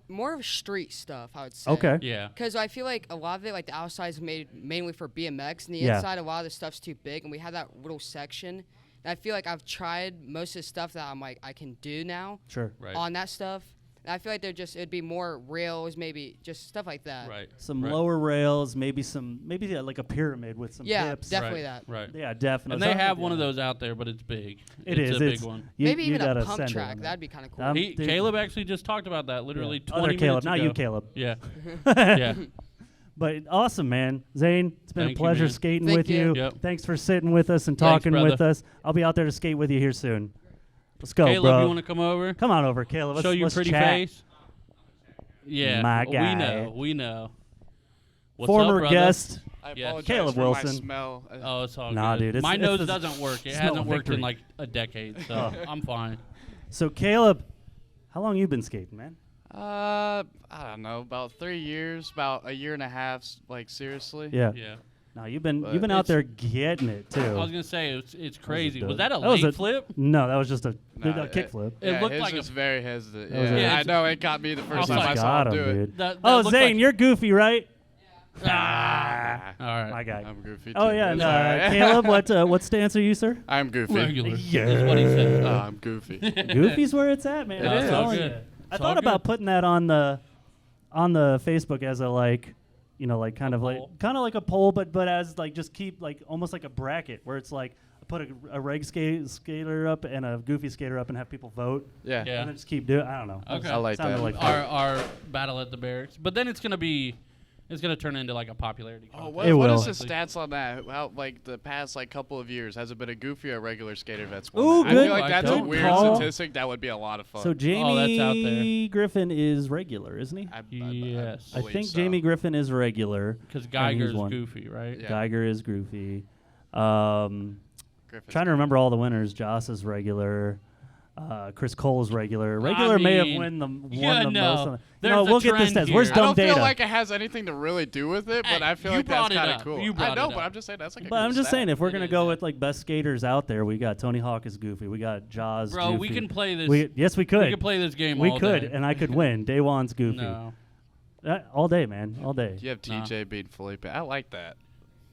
More of street stuff, I would say. Okay. Yeah. Because I feel like a lot of it, like the outside is made mainly for BMX, and the Yeah. inside, a lot of the stuff's too big, and we have that little section. And I feel like I've tried most of the stuff that I'm like I can do now Sure. Right. on that stuff. And I feel like it'd be more rails, maybe just stuff like that. Right. Some right. lower rails, maybe like a pyramid with some Yeah, hips. definitely right. that. Right. Yeah, definitely. And they So- have one yeah. of those out there, but it's big. It it's is. a It's big one. You, Maybe you even a gotta pump send it track. on that. That'd be kind of cool. Dude. Caleb actually just talked about that literally Yeah. 20 Other Caleb, minutes not ago. you, Caleb. Yeah. yeah. But awesome, man. Zane, it's been Thank a you, pleasure man. skating Thank with you. you. Yep. Thanks for sitting with us and Thanks, talking with brother. us. I'll be out there to skate with you here soon. Let's go, Caleb, bro. you want to come over? Come on over, Caleb. Let's, Show your let's pretty chat. face. Yeah. My We guy. know. We know. What's Former up, brother? guest. I Yeah. apologize Caleb for Wilson. my smell. Oh, it's all Nah, good. dude, it's- My it's nose the doesn't work. It smell hasn't of worked in victory. like a decade, so I'm fine. So, Caleb, how long you been skating, man? I don't know, about 3 years, about a year and a half, like seriously. Yeah. Yeah. No, you've been But out it's- there getting it too. I was gonna say it's crazy. dope. Was that a That was late a- flip? No, that was just a Nah, kickflip. It Yeah, looked his like was a- very hesitant. That was Yeah, a- Yeah, I it's- know it got me the first time I saw got him him, do it. dude. That Oh, looked Zane, like- you're goofy, right? Ah. All right. My guy. I'm goofy. Oh too. yeah, and, It's all right. Caleb, what stance are you, sir? I'm goofy. Regular. Yeah. Is what he said. I'm goofy. Goofy's where it's at, man. No, I'm it's all telling good. you. I It's thought all about good. putting that on the Facebook as a like You know, like kind of pole? like a pole, but as like just keep like almost like a bracket where it's like put a reg skater up and a goofy skater up and have people vote. Yeah. Yeah. And then just keep doing. I don't know. Okay. I like Sounded that. like Our battle at the barracks, but then it's gonna turn into like a popularity. Oh, contest. It what will. is the stats on that? How like the past like couple of years has it been a goofy or a regular skater that's won? Ooh, that? I good- feel like that's a good weird call. statistic. That would be a lot of fun. So Jamie that's out there. Griffin is regular, isn't he? Yes. I believe think so. Jamie Griffin is regular. Because he's Geiger's won. goofy, right? Yeah. Geiger is goofy. Griffin's Trying to remember all the winners. Joss is regular. Chris Cole is regular. I Regular may have mean, won the yeah, most. no. Of the, There's no, a we'll get this trend test. here. Where's I dumb don't data? feel like it has anything to really do with it, but Hey, I feel you like that's brought it kind up. of cool. You brought I know, it but up. I'm just saying that's like a But cool I'm just stat. saying, if we're It gonna is, go yeah. with like best skaters out there, we got Tony Hawk is goofy. We got Jaws. Bro, we goofy. can play this. Yes, we could. We could play this game We all could, day. and I could win. Day one's goofy. No. All day, man. All day. You have TJ beating Felipe. I like that.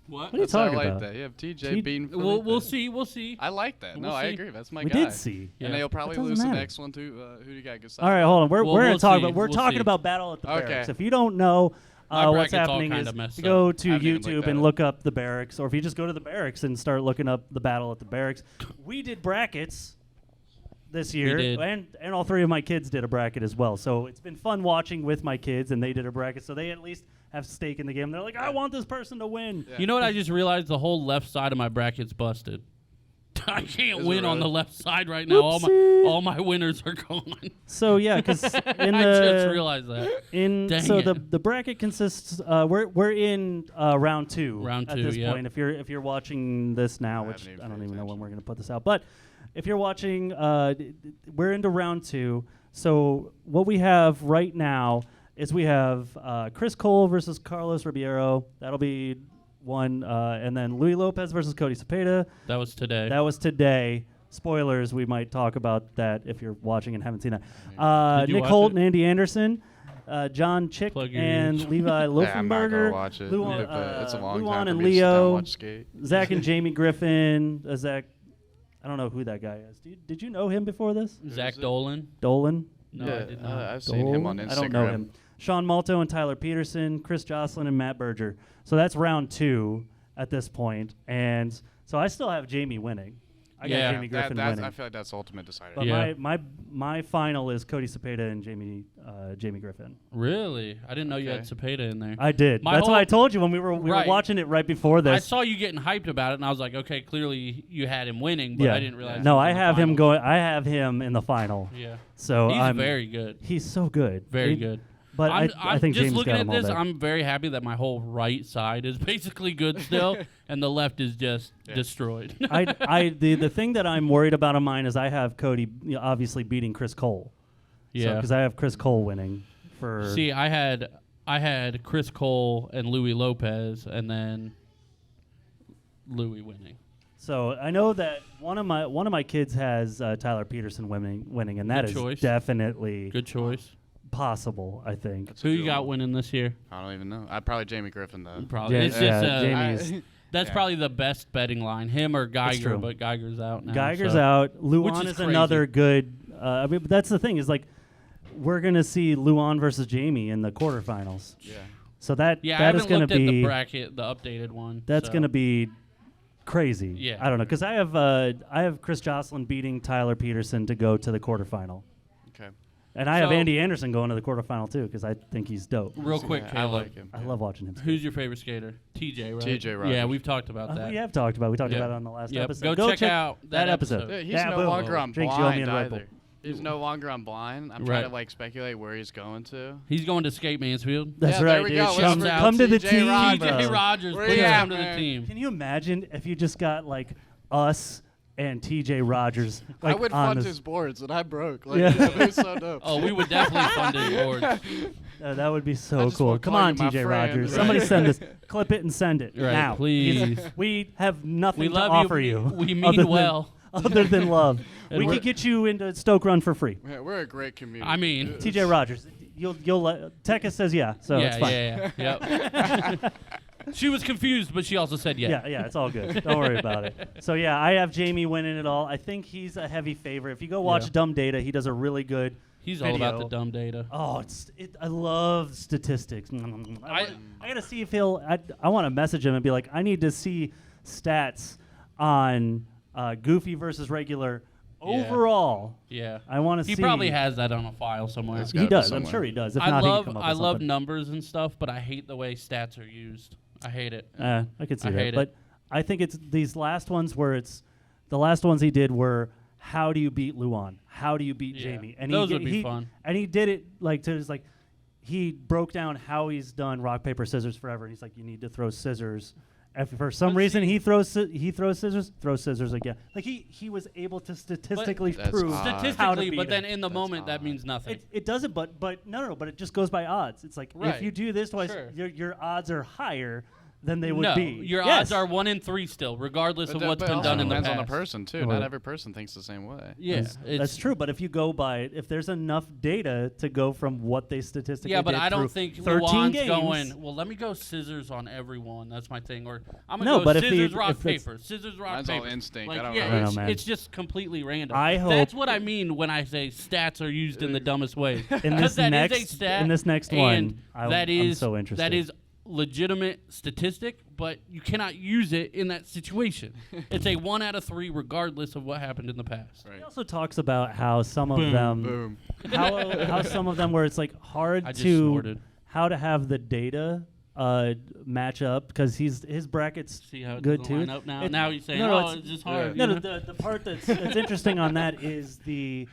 What? What are you I talking like about? that. You have T- TJ beating Felipe. We'll see. We'll see. I like that. No, We'll I see. agree. That's my We guy. did see. Yeah. And they'll probably That doesn't lose the matter. next one too. Who do you got? All right, hold on. We're Well, gonna we'll talk see. about we're We'll talking see. about Battle at the Okay. Barracks. If you don't know My what's bracket's all happening kinda is messed you go to I haven't even looked YouTube at and it. look up the Barracks, or if you just go to the Barracks and start looking up the Battle at the Barracks. We did brackets this year, did. and all three of my kids did a bracket as well. So it's been fun watching with my kids, and they did a bracket, so they at least have stake in the game. They're like, I want this person to win. Yeah. You know what? I just realized the whole left side of my bracket's busted. I can't Is it win on the really? left side right now. Whoopsie. All my winners are gone. So yeah, because in I just the realized that. in so Dang the bracket consists. We're in round two. Round at two, this yep. point. If you're watching this now, I which haven't even I don't paid even know when attention. we're going to put this out, but if you're watching, we're into round two. So what we have right now is we have Chris Cole versus Carlos Ribeiro. That'll be one, and then Louis Lopez versus Cody Cepeda. That was today. That was today. Spoilers, we might talk about that if you're watching and haven't seen that. Did you Nick watch Holt it? and Andy Anderson, John Chick Plug your and ears. Levi Yeah, I'm not Loeffenberger, gonna watch it. Luan, but it's a long Luan time and for me to sit down and Leo, watch skate. Zach and Jamie Griffin, Zach. I don't know who that guy is. Did you know him before this? Zach is it? Dolan. Dolan? No, yeah, I did not. I've seen him on Dolan? Instagram. I don't know him. Sean Malto and Tyler Peterson, Chris Jocelyn and Matt Berger. So that's round two at this point, and so I still have Jamie winning. I Yeah, got Jamie Griffin that's, winning. I feel like that's the ultimate decider. But Yeah. my final is Cody Cepeda and Jamie Griffin. Really? I didn't know you had Okay. Cepeda in there. I did. My That's whole- what I told you when we were Right. watching it right before I this. saw you getting hyped about it, and I was like, okay, clearly you had him winning, but yeah. I didn't realize. No, he was I in the have him finals. going. I have him in the final. Yeah, So he's I'm very good. He's so good. Very He- good. But I'm I think just James looking got at him all this. day. I'm very happy that my whole right side is basically good still, and the left is just Yeah. destroyed. the thing that I'm worried about on mine is I have Cody obviously beating Chris Cole. yeah. Because I have Chris Cole winning for. See, I had Chris Cole and Louis Lopez, and then Louis winning. So I know that one of my kids has Tyler Peterson winning, and that Good is choice. definitely Good choice. possible. I think. That's a Who good you got one. winning this year? I don't even know. I'd probably Jamie Griffin though. Probably. Ja- It's yeah, just, Jamie's. that's Yeah. probably the best betting line. Him or Geiger, true. but Geiger's out now. Geiger's so. out. Luan is is crazy. another good. I mean, but that's the thing is like we're gonna see Luan versus Jamie in the quarterfinals. Yeah. So that Yeah, I that is haven't gonna looked at the be bracket, the updated one. that's so. gonna be crazy. Yeah. I don't know because I have Chris Jocelyn beating Tyler Peterson to go to the quarterfinal, Okay. and I have So- Andy Anderson going to the quarterfinal too because I think he's dope. Real quick, Yeah, I Caleb. like him. I love watching him. skate. Who's your favorite skater? TJ, right? TJ Yeah, Rogers. we've talked about that. We have talked about. We talked Yep. about it on the last Yep. episode. Go check out that episode. episode. He's Yeah, no boom. longer on Drinks, you owe me blind a Red Bull. either. He's no longer on blind. I'm Right. trying to like speculate where he's going to. He's going to Skate Mansfield. That's Yeah, right, there we dude. go. Let's Come, bring come to the TJ team, Rogers. bro. TJ Rogers, Where please you at, come to the man? team. Can you imagine if you just got like us and TJ Rogers? I Like, would on fund this- his boards, and I broke. Like, Yeah. it was so dope. Oh, we would definitely fund his boards. That would be I so just cool. wanna Come call on, you my TJ friend. Rogers. Right. Somebody send this. Clip it and send it Right, now. please. We have nothing We to love offer you. you. We other mean than- well. Other than love. And We we're- could get you into Stoke Run for free. Yeah, we're a great community. I mean, TJ Rogers. You'll Tekka says yeah, so yeah, it's fine. yeah. Yep. She was confused, but she also said yeah. Yeah, it's all good. Don't worry about it. So yeah, I have Jamie winning it all. I think he's a heavy favorite. If you go watch Yeah. Dumb Data, he does a really good He's all about the video. dumb data. Oh, I I love statistics. I gotta see if he'll. I want to message him and be like, I need to see stats on Goofy versus regular overall. Yeah. I want to see. He probably has that on a file somewhere. It's He gotta be does. I'm somewhere. sure he does. If I not, love he can come up I with love something. numbers and stuff, but I hate the way stats are used. I hate it. I could see I that, hate it. but I think it's these last ones where it's the last ones he did were how do you beat Luan? How do you beat Yeah. Jamie? And Those he, would be he, fun. And he did it like to his like he broke down how he's done rock paper scissors forever. And he's like, you need to throw scissors. If for some But reason see- he throws scissors, throw scissors again. Like he was able to statistically That's prove odd. how to Statistically, beat but then him. in the That's moment, that odd. means nothing. It doesn't, but no, but it just goes by odds. It's like Right. if you do this twice, Sure. your odds are higher than they would no, be. your Yes. odds are 1 in 3 still, regardless of But what's but been also done in the depends past. on the person too. Well, Not every person thinks the same way. Yeah, That's true, but if you go by it, if there's enough data to go from what they statistically Yeah, but did I don't through think 13 Luan's games, going, well, let me go scissors on everyone. That's my thing. Or I'm going to No, go but if scissors, the- rock, if it's- paper. Scissors, rock, Mine's all paper. instinct. Like, I don't yeah, know. I don't it's, know, man. it's just completely random. I That's hope- what I mean when I say stats are used in the dumbest way. In this that is next- a stat, in this next and one, that I'm is so interested. That is legitimate statistic, but you cannot use it in that situation. It's a 1 out of 3 regardless of what happened in the past. He also talks about how some of them, Boom. how some of them where it's like hard I just to snorted. how to have the data match up because his brackets See how it good doesn't too. line up now? It- Now he's saying, no, oh, it's just hard. No, you no, know? the part that's interesting on that is the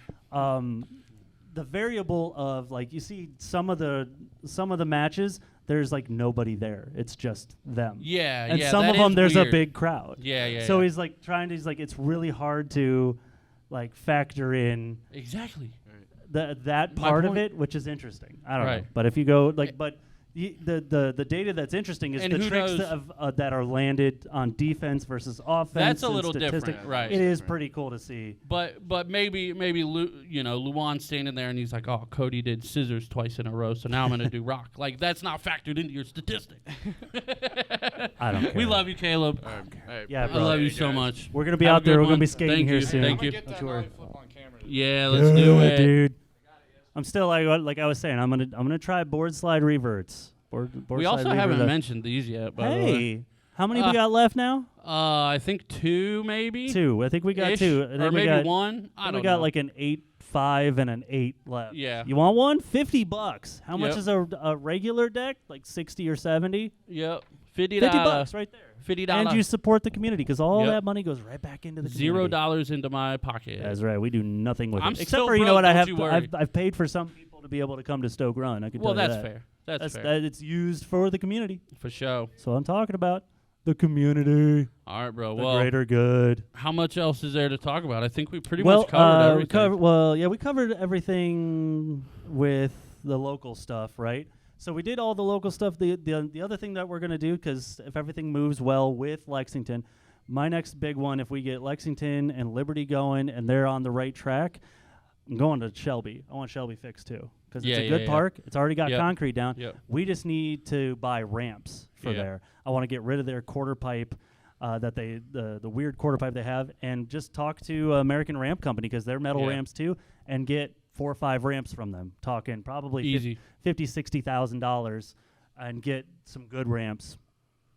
variable of like you see some of the matches there's like nobody there, it's just them. Yeah, and yeah. some that of them is there's a weird. big crowd. Yeah, yeah. So yeah. he's like he's like it's really hard to like factor in Exactly. that My part of point- it, which is interesting. I don't know, Right. but if you go like, but the data that's interesting is And the who tricks knows- that are landed on defense versus offense. That's a and little different, statistic. right. It is pretty cool to see. But maybe Luan's standing there and he's like, oh, Cody did scissors twice in a row, so now I'm gonna do rock. Like that's not factored into your statistic. I don't care. We love you, Caleb. Hey, Yeah, I bro. love you so much. We're gonna be Have a out there. good We're gonna one. be skating Thank here you. soon. Thank you. Get that Don't you worry. flip on camera. Yeah, let's do it, dude. I'm still like I was saying. I'm gonna try board slide reverts. Board We slide also revert. haven't mentioned these yet. By the way. Hey, how many we got left now? I think 2 maybe. 2. I think we got Ish, 2. And or then we maybe got 1. I then don't we got know. like an 8-5 and an 8 left. Yeah. You want one? $50. How much Yep. is a regular deck? Like 60 or 70? Yep. $50. $50 right there. $50. And you support the community because all Yep. that money goes right back into the community. $0 into my pocket. That's right. We do nothing with I'm it. Except still for you know broke, what I don't have. you To, worry. I've paid for some people to be able to come to Stoke Run. I can Well, tell you that's that. fair. That's fair. That it's used for the community. For sure. So I'm talking about the community, All right, bro. the Well, greater good. how much else is there to talk about? I think we pretty Well, much covered everything. we covered everything with the local stuff, right? So we did all the local stuff. The other thing that we're gonna do, because if everything moves well with Lexington, my next big one, if we get Lexington and Liberty going and they're on the right track, I'm going to Shelby. I want Shelby fixed too, because Yeah, it's a yeah, good yeah. park. It's already got Yep. concrete down. Yep. We just need to buy ramps for Yeah. there. I want to get rid of their quarter pipe. That the weird quarter pipe they have, and just talk to American Ramp Company because they're metal Yeah. ramps too, and get 4 or 5 ramps from them. Talking probably Easy. $50,000-$60,000, and get some good ramps.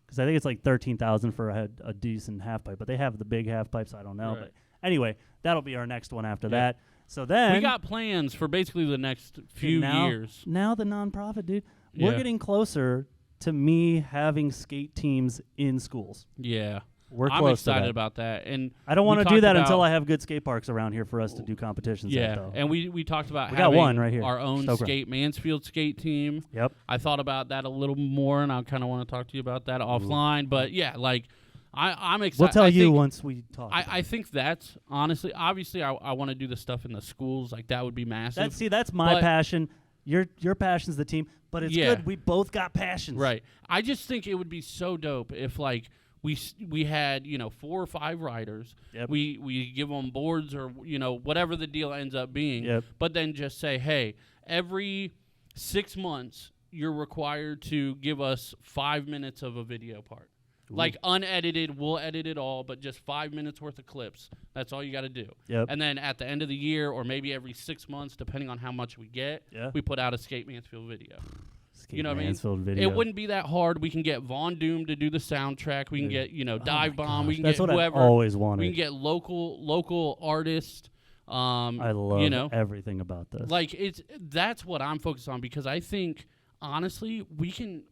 Because I think it's like $13,000 for a decent half pipe, but they have the big half pipes. I don't know, Right. but anyway, that'll be our next one after Yeah. that. So then We got plans for basically the next few now, years. Now the nonprofit, dude, we're Yeah. getting closer to me having skate teams in schools. Yeah. We're I'm close to excited that. about that. And I don't we want to do talked that until about- I have good skate parks around here for us to do competitions Yeah, at, though. and we talked about We got having one right here, our own Stoke Run. skate Mansfield skate team. Yep. I thought about that a little more, and I kind of want to talk to you about that offline. But yeah, like I'm excited. We'll tell I you think, once we talk. about I think that's honestly, obviously, I want to do the stuff in the schools. Like that would be massive. that's my but- passion. Your passion's the team, but it's Yeah. good. We both got passions. Right. I just think it would be so dope if like we had 4 or 5 riders. Yep. We give them boards or whatever the deal ends up being. Yep. But then just say, hey, every 6 months you're required to give us 5 minutes of a video part. Like unedited, we'll edit it all, but just 5 minutes worth of clips. That's all you got to do. Yep. And then at the end of the year, or maybe every 6 months, depending on how much we get, Yeah. we put out a Skate Mansfield video. Skate You know what I mean? Mansfield video. It wouldn't be that hard. We can get Von Doom to do the soundtrack. We can get, Dive Bomb. We can That's get what whoever. I've always We wanted. can get local artists. I love everything about this. Like that's what I'm focused on, because I think honestly we can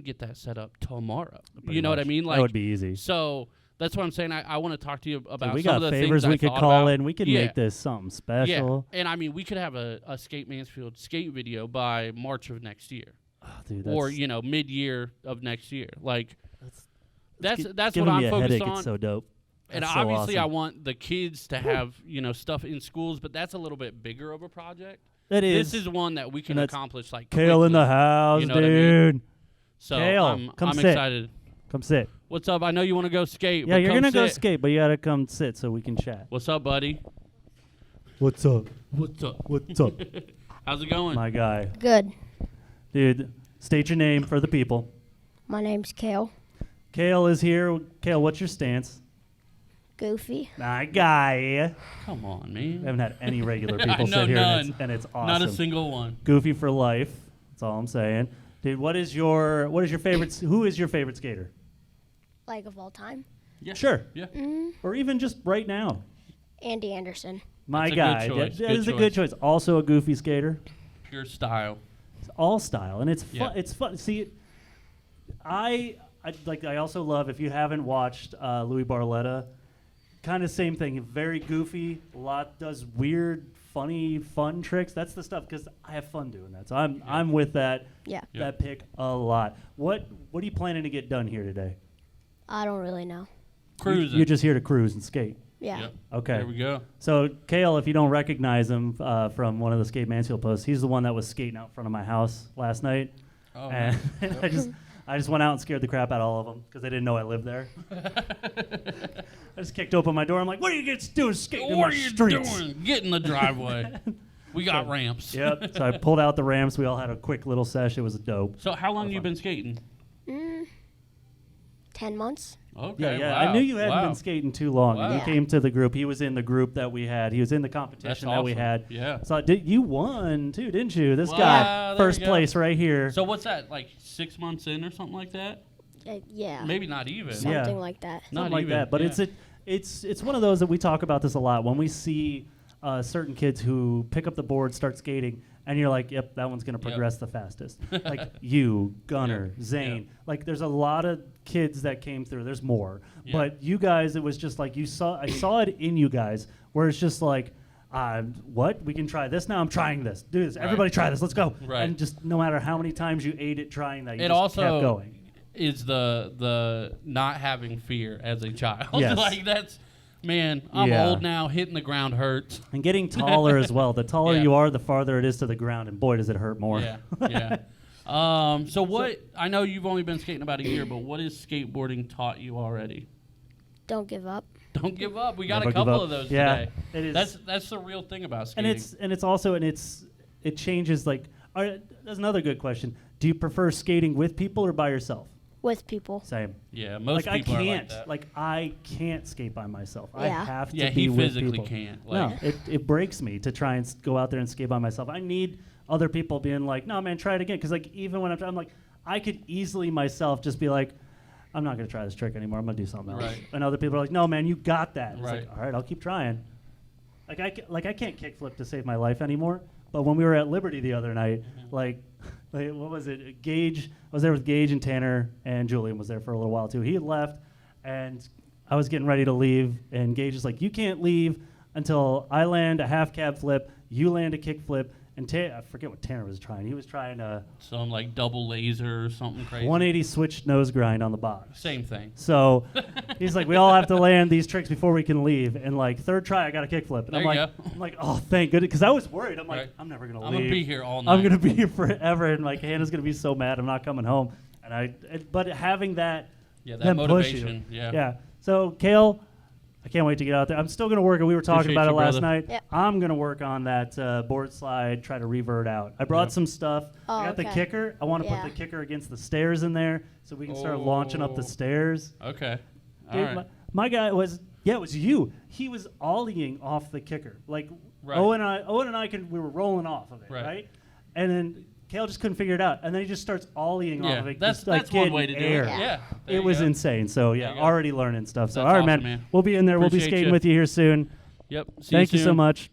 get that set up tomorrow. Pretty You know what I much. mean? Like that would be easy. So that's what I'm saying. I want to talk to you about we some got of the favors things we I could thought call about. in. We could Yeah. make this something special. Yeah, and I mean we could have a Skate Mansfield skate video by March of next year, Oh, dude, or mid-year of next year. Like that's what giving I'm me a focused headache. on. It's so dope. And That's so obviously, awesome. I want the kids to have stuff in schools, but that's a little bit bigger of a project. That is. This is one that we can And that's accomplish like Kale in quickly. the house, You know what I mean? dude. So Kale, I'm come sit. excited. Come sit. What's up? I know you want to go skate. Yeah, but you're come gonna go sit. skate, but you gotta come sit so we can chat. What's up, buddy? What's up? What's up? What's up, How's it going? my guy? Good. Dude, state your name for the people. My name's Kale. Kale is here. Kale, what's your stance? Goofy. My guy. Come on, I man. haven't had any regular I people know sit here, none. and it's awesome. Not a single one. Goofy for life. That's all I'm saying. Dude, what is your favorite? Who is your favorite skater? Like of all time. Yeah. Sure. Yeah. Or even just right now. Andy Anderson. My That's a guy. good choice. That Good is a good choice. Also a goofy skater. Pure style. It's all style, and it's fun. Yeah. It's fun. See, I also love, if you haven't watched Louis Barletta, kind of same thing. Very goofy. Does weird, funny, fun tricks. That's the stuff, because I have fun doing that. So I'm with that. Yeah. Yeah. That pick a lot. What are you planning to get done here today? I don't really know. Cruising. You're just here to cruise and skate. Yeah. Yep. Okay. There we go. So Kale, if you don't recognize him from one of the Skate Mansfield posts, he's the one that was skating out front of my house last night. Oh, And I just went out and scared the crap out of all of them because they didn't know I lived there. I just kicked open my door. I'm like, "What are you guys doing skating in What my are you streets?" doing? Get in the driveway. We got ramps. Yep. So I pulled out the ramps. We all had a quick little sesh. It was dope. So how long you been skating? 10 months. Okay. Yeah. Wow. I knew you hadn't Wow. been skating too long. And Wow. he came to the group. He was in the group that we had. He was in the competition that we awesome. had. Yeah. So you won too, didn't you? This Wow, guy, there first you go. place right here. So what's that, like 6 months in or something like that? Yeah. Maybe not even. Yeah. Something like that. Not Something like even, that. But yeah. it's one of those that we talk about this a lot when we see certain kids who pick up the board, start skating, and you're like, yep, that one's going to progress the fastest. Like you, Gunner, Yeah. Zane. Yeah. Like there's a lot of kids that came through. There's more. Yeah. But you guys, it was just like I saw it in you guys where it's just like, what? We can try this now? I'm trying this. Do this. Right. Everybody try this. Let's go. Right. And just no matter how many times you ate it trying that, you It just also kept going. is the not having fear as a child. Yes. Like that's, man, I'm Yeah. old now. Hitting the ground hurts. And getting taller as well. The taller Yeah. you are, the farther it is to the ground, and boy, does it hurt more. Yeah, yeah. So what? I know you've only been skating about a year, but what has skateboarding taught you already? Don't give up. Don't give up. We got Never a give couple up. of those Yeah, today. it is. That's the real thing about And skating. it's also it changes like. That's another good question. Do you prefer skating with people or by yourself? With people. Same. Yeah, most like people I are can't. like that. I can't skate by myself. I Yeah. have to Yeah, be he with physically people. can't, No, like- it breaks me to try and go out there and skate by myself. I need other people being like, "No, man, try it again." Because like even when I'm like, I could easily myself just be like, "I'm not gonna try this trick anymore. I'm gonna do something else." Right. And other people are like, "No, man, you got that." It's Right. like, all right, I'll keep trying. Like I can't kickflip to save my life anymore. But when we were at Liberty the other night, like what was it? Gage, I was there with Gage and Tanner, and Julian was there for a little while too. He had left, and I was getting ready to leave, and Gage is like, "You can't leave until I land a half cab flip, you land a kick flip." And I forget what Tanner was trying. He was trying a Some like double laser or something crazy. 180 switch nose grind on the box. Same thing. So he's like, "We all have to land these tricks before we can leave." And like third try, I got a kickflip. And There I'm you like, go. I'm like, "Oh, thank goodness," because I was worried. I'm like, Right. "I'm never gonna I'm leave. gonna be here all night. I'm gonna be here forever." And like Hannah's gonna be so mad I'm not coming home. And but having that, Yeah, that them push you. motivation. Yeah. Yeah. So Kale, I can't wait to get out there. I'm still going to work. We were talking Appreciate about it you, last brother. night. Yeah. I'm going to work on that board slide, try to revert out. I brought Yep. some stuff. Oh, I got the okay. kicker. I want to Yeah. put the kicker against the stairs in there so we can start launching up the Oh. stairs. Okay. All Dude, right. my guy was, it was you. He was ollieing off the kicker. Like, Right. Owen and I we were rolling off of it, Right. right? And then Kale just couldn't figure it out. And then he just starts ollieing Yeah, off of it. that's just, like, that's one getting way to do air. it. Yeah. Yeah. there It you was go. insane. So, There yeah, you go. already learning stuff. So, That's all right, awesome, man. man. We'll be in there. We'll be Appreciate skating you. with you here soon. Yep. See Thank you soon. so much.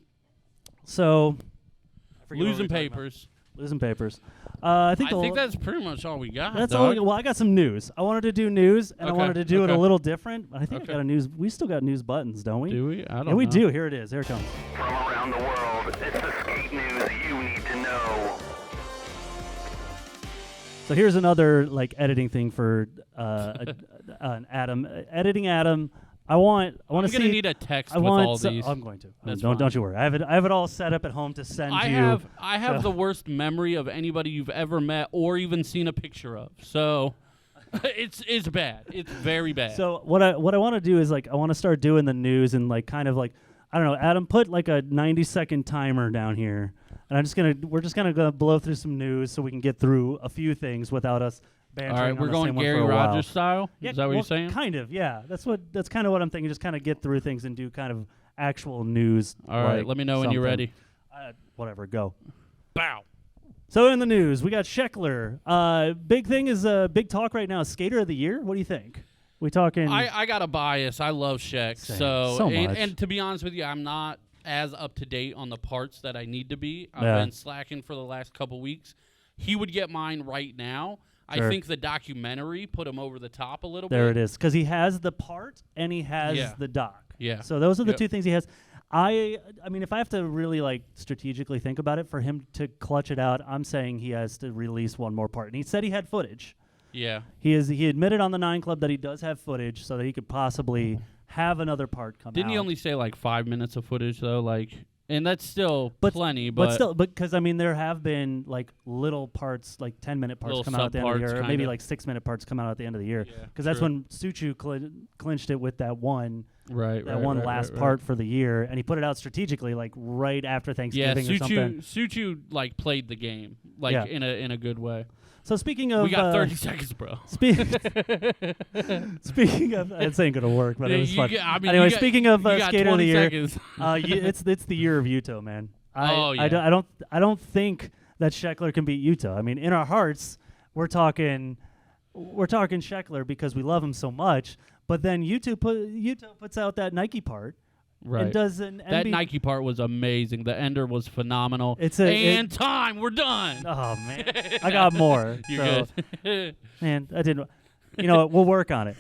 So, I forget what we Losing were talking about. papers. Losing papers. I think, I the think that's pretty much all we got. that's dog. all. Well, I got some news. I wanted to do news, and I Okay, wanted to do it a okay. little different. I think I Okay. got a news. We still got news buttons, don't we? Do we? I don't Yeah, we know. do. Here it is. Here it comes. From around the world, it's the skate news you need to know. So here's another like editing thing for an Adam. Editing Adam. I want I'm to gonna see. need a text I with want. all so- these. I'm going to. That's don't fine. you worry. I have it all set up at home to send I you. have So- the worst memory of anybody you've ever met or even seen a picture of. So it's bad. It's very bad. So what I want to do is like I want to start doing the news and like kind of like I don't know. Adam, put like a 90-second timer down here, and we're just gonna go blow through some news so we can get through a few things without us bantering. all right, on we're the going same one Gary for a while. Rogers style. Yeah, Is that what well, you're saying? Kind of, yeah. That's kind of what I'm thinking. Just kind of get through things and do kind of actual news. All right, like let me know when you're something. ready. Whatever, go. Bow. So in the news, we got Sheckler. Big thing is big talk right now. Is Skater of the Year. What do you think? We talking? I got a bias. I love Shaq. Same. So So much. and to be honest with you, I'm not as up to date on the parts that I need to be. I've Yeah. been slacking for the last couple weeks. He would get mine right now. Sure. I think the documentary put him over the top a little There bit. it is, because he has the part and he has Yeah. the doc. Yeah. So those are the Yep. two things he has. I mean, if I have to really like strategically think about it, for him to clutch it out, I'm saying he has to release one more part. And he said he had footage. Yeah. He admitted on the 9 Club that he does have footage, so that he could possibly have another part come Didn't out. he only say like 5 minutes of footage though? Like, and that's still But- plenty. But still, because I mean, there have been like little parts, like 10-minute parts Little come out at the end of the sub-parts, year, or maybe kinda. like 6-minute parts come out at the end of the year. Yeah, Because that's true. when Suchu clinched it with that one right, last part for the year, and he put it out strategically, like right after Yeah, Thanksgiving or something. Suchu like played the game like Yeah. in a good way. So speaking of, We got 30 seconds, bro. Speaking of, it's ain't gonna work, but it was fun. I mean, Anyway, you got- speaking of you got Skater of the 20 Year, seconds. it's the year of Yuto, man. Oh, yeah. I don't think that Sheckler can beat Yuto. I mean, in our hearts, we're talking Sheckler because we love him so much. But then Yuto puts out that Nike part Right. and does an That NB Nike part was amazing. The ender was phenomenal. It- Time. We're done. Oh man, I got more. You're so, good. man, I didn't. You know what? We'll work on it.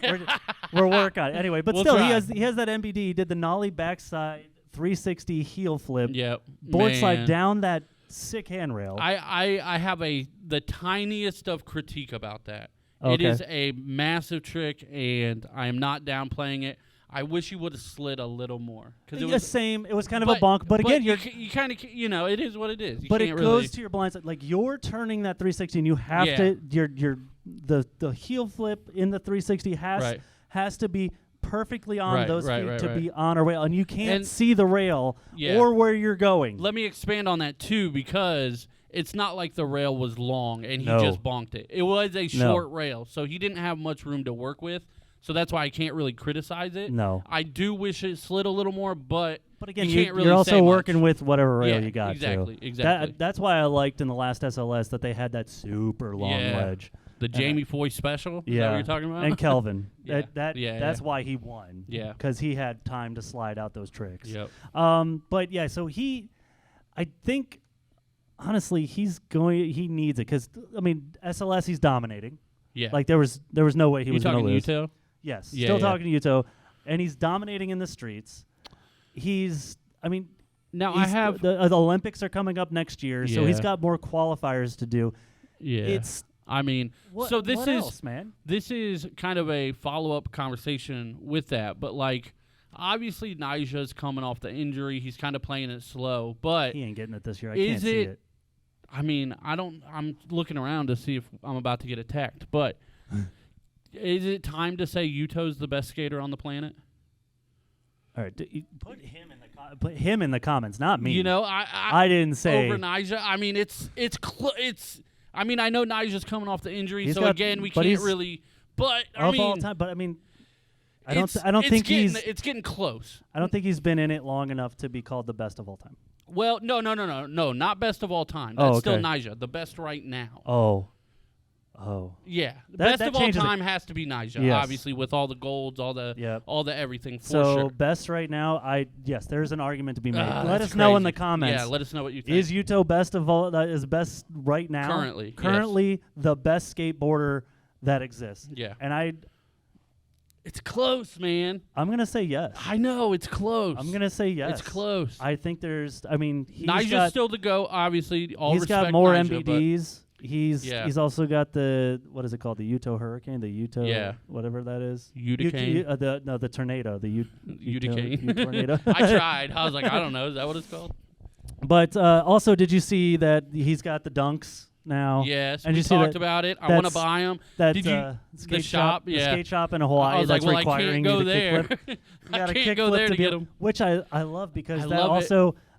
We'll work on it anyway. But We'll still, try. he has that MBD. He did the nollie backside 360 heel flip, Yep. board slide man. down that sick handrail. I have the tiniest of critique about that. It Okay. is a massive trick, and I am not downplaying it. I wish you would have slid a little more because it Yeah, was same. It was kind of a bonk, but again, you kind of it is what it is. You but it can't goes really, to your blind side. Like you're turning that 360, and you have Yeah. to. The heel flip in the 360 Right. has to be perfectly on Right, those right, feet right, to right. be on a rail, and you can't And- see the rail Yeah. or where you're going. Let me expand on that too, because it's not like the rail was long and he No. just bonked it. It was a short rail, so he didn't have much room to work with. So that's why I can't really criticize it. No. I do wish it slid a little more, but But again, you can't really you're say also much. working with whatever rail Yeah, you got. exactly, too. exactly. That's why I liked in the last SLS that they had that super long Yeah. ledge. the Jamie Foy special. Is that Yeah, what you're talking about? and Kelvin. Yeah, That's yeah. why he won. Yeah. because he had time to slide out those tricks. Yep. But yeah, so I think honestly he needs it because I mean SLS he's dominating. Yeah. Like there was no way he you was going talking to lose. Yuto? Yes, Yeah, still yeah. talking to Yuto, and he's dominating in the streets. I mean, Now I he's- have. the Olympics are coming up next year, so he's Yeah. got more qualifiers to do. Yeah. It's I mean, what, so this what is else, man. this is kind of a follow-up conversation with that, but like obviously Nija's coming off the injury, he's kind of playing it slow, but He ain't getting it this year. I Is can't see it- it. I mean, I'm looking around to see if I'm about to get attacked, but is it time to say Yuto's the best skater on the planet? All right, put him in the comments, not me. You know, I didn't say over Nyjah. I mean, it's. I mean, I know Nyjah's coming off the injury, He's so got- again, we but can't he's- really. But I of mean, all time. But I mean, I it's think getting, he's. It's getting close. I don't think he's been in it long enough to be called the best of all time. Well, no, not best of all time. Oh, That's still okay. Nyjah, the best right now. Oh. Yeah, That- best of all changes it. time has to be Nyjah, Yes. obviously, with all the golds, all the Yep. everything for So sure. best right now, there's an argument to be made. Let That's us know in the crazy. comments. Yeah, let us know what you think. Is Yuto best of all? Is best right now? Currently, Currently the best skateboarder that exists. Yeah. And It's close, man. I'm gonna say yes. I know it's close. I'm gonna say yes. It's close. I think there's. I mean, he's Nyjah's got, still to go. Obviously, all he's respect got more Nyjah, but MBDs. He's also got the what is it called? The Yuto Hurricane, the Yuto whatever that is. Uticane? The tornado, the Uticane. tornado. I tried. I was like, I don't know. Is that what it's called? But also, did you see that he's got the dunks now? Yes, And we you see talked that- about it. I want to that's- buy them. That Did you skate the shop? the Yeah. skate shop in Hawaii I was like, that's well, I requiring can't go you to there. kickflip. You I gotta can't go kickflip there to be get able- them. which I love because I that love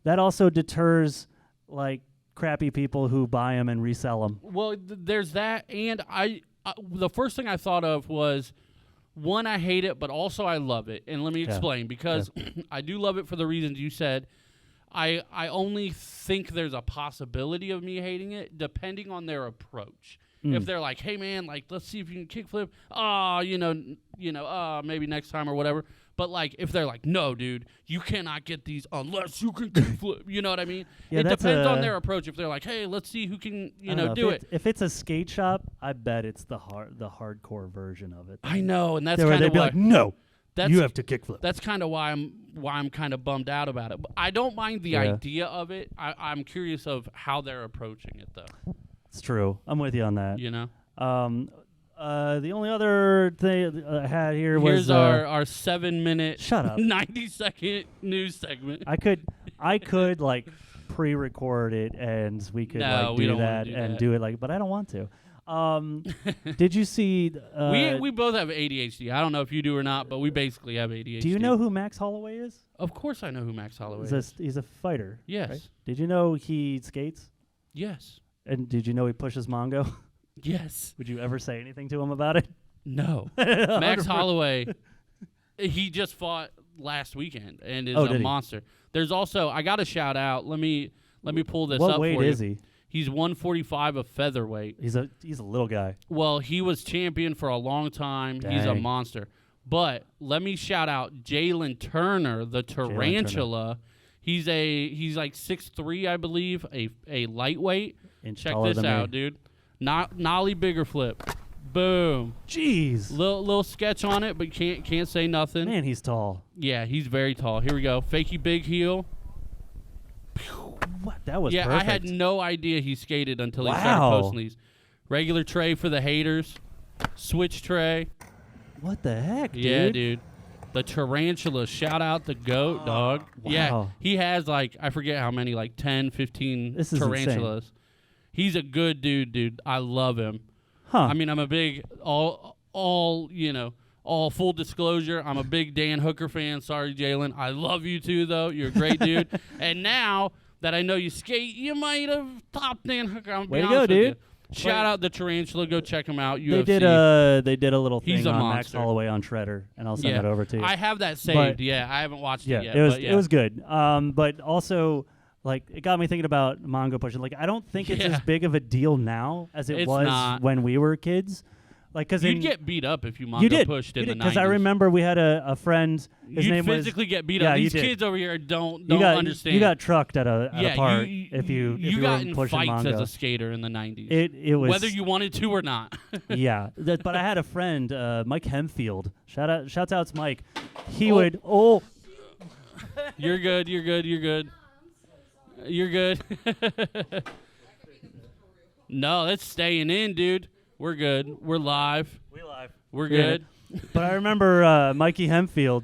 it. also deters like crappy people who buy them and resell them. Well, there's that, and the first thing I thought of was, one, I hate it, but also I love it, and let me explain, because I do love it for the reasons you said. I only think there's a possibility of me hating it, depending on their approach. If they're like, hey man, like let's see if you can kickflip, maybe next time or whatever. But like if they're like, no, dude, you cannot get these unless you can kickflip. You know what I mean? Yeah, it that's depends on a- their approach. If they're like, hey, let's see who can, I don't know, do if it. If it's a skate shop, I bet it's the hardcore version of it. I know, and that's Where kind they'd of be why like, no, that's you have to kickflip. that's kind of why I'm kind of bummed out about it. But I don't mind the Yeah. idea of it. I'm curious of how they're approaching it though. It's true. I'm with you on that. You know. The only other thing I had here was Here's our 7-minute, shut up. 90-second news segment. I could like pre-record it and we could No, like we do don't wanna that do and that. do it like, but I don't want to. Did you see? We both have ADHD. I don't know if you do or not, but we basically have ADHD. Do you know who Max Holloway is? Of course, I know who Max Holloway is. He's a fighter. Yes. right? Did you know he skates? Yes. And did you know he pushes Mongo? Yes. Would you ever say anything to him about it? No. Max Holloway, he just fought last weekend and is Oh, a did he? monster. There's also, I got to shout out. Let me pull this What up weight for you. is he? He's 145 of featherweight. He's a little guy. Well, he was champion for a long time. He's a Dang. monster. But let me shout out Jalen Turner, the tarantula. He's like 6'3", I believe, a lightweight. Inch Check taller this than out, me. dude. Nollie bigger flip. Boom. Jeez. Little sketch on it, but can't say nothing. Man, he's tall. Yeah, he's very tall. Here we go. Fakey big heel. What? That was Yeah, perfect. I had no idea he skated until he started Wow. posting these. Regular tray for the haters. Switch tray. What the heck, dude? Yeah, dude. The tarantula. Shout out the goat, dog. Yeah, Wow. he has like, I forget how many, like 10, 15 This is insane. tarantulas. He's a good dude. I love him. Huh. I mean, I'm a big, all full disclosure, I'm a big Dan Hooker fan. Sorry, Jalen. I love you too, though. You're a great dude. And now that I know you skate, you might have topped Dan Hooker. I'm Way be to go, honest with dude. you. Shout out the tarantula. Go check him out. they UFC. did a little He's thing a on Max monster. Holloway on Shredder, and I'll send Yeah. that over to you. I have that saved. But- Yeah, I haven't watched yeah, it yet. it was but yeah. it was good. But also like it got me thinking about Mongo pushing. Like I don't think it's Yeah. as big of a deal now as it It's was not. when we were kids. Like because You'd get beat up if you Mongo you did pushed in the 90s. because I remember we had a friend. His You'd name was physically get beat yeah, up. you These did. kids over here don't you got understand. you got trucked at a yeah, part you if you got were in pushing fights Mongo. as a skater in the 90s. It was whether you wanted to or not. yeah. But I had a friend, Mike Hemfield. Shouts out to Mike. He Oh. would You're good. You're good. No, that's staying in, dude. We're good. We're live. We live. We're Yeah. good. But I remember Mikey Hemfield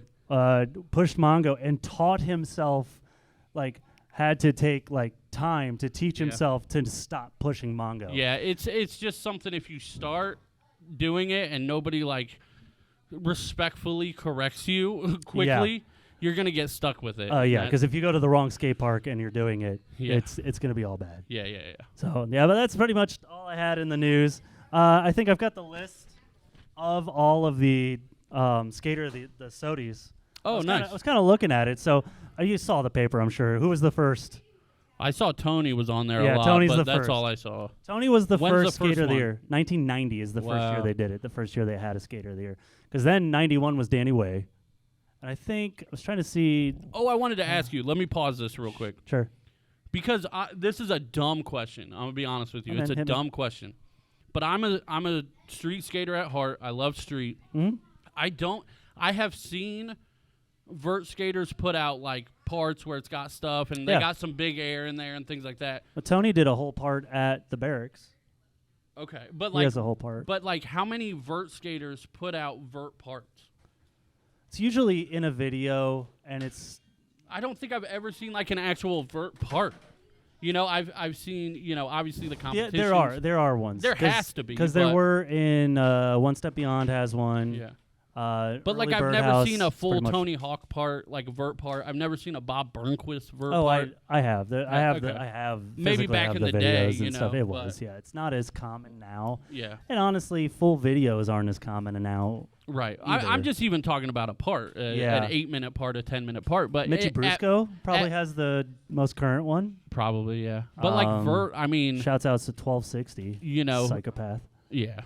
pushed Mongo and taught himself, like, had to take like time to teach himself to stop pushing Mongo. Yeah, it's just something if you start doing it and nobody like respectfully corrects you quickly, you're gonna get stuck with it. Yeah, That- because if you go to the wrong skate park and you're doing it, Yeah. it's gonna be all bad. yeah. So yeah, but that's pretty much all I had in the news. I think I've got the list of all of the skater the SOTYs. Oh, nice. I was kind of looking at it. So you saw the paper, I'm sure. Who was the first? I saw Tony was on there Yeah, a lot, Tony's but the that's first. all I saw. Tony was the When's the first first skater of the one? year. 1990 is the first year Wow. they did it. The first year they had a skater of the year. Because then 91 was Danny Way. And I think I was trying to see. Oh, I wanted to ask you. Let me pause this real quick Sure. because this is a dumb question. I'm gonna be honest with you. Oh, man, It's a hit me. dumb question, but I'm a street skater at heart. I love street. Mhm. I have seen vert skaters put out like parts where it's got stuff and they Yeah. got some big air in there and things like that. But Tony did a whole part at the barracks. Okay, but He like, has a whole part. but like, how many vert skaters put out vert parts? It's usually in a video, and it's I don't think I've ever seen like an actual vert part. You know, I've seen, you know, obviously the yeah, competitions. there are ones. There has to be, because there but- were in One Step Beyond has one. Yeah. But But like I've never seen a full Tony Hawk part, like a vert part. I've never seen a Bob Burnquist vert Oh, part. I have. Okay. I have. Maybe physically back have in the the day, videos you and stuff. know, It but- was. Yeah, it's not as common now. Yeah. And honestly, full videos aren't as common now. Right. either. I'm just even talking about a part, Yeah. an 8-minute part, a 10-minute part. But Mitchie at- Brusco probably at- has the most current one. probably, yeah. But like vert, I mean, Shouts outs to 1260. you know, Psychopath. yeah.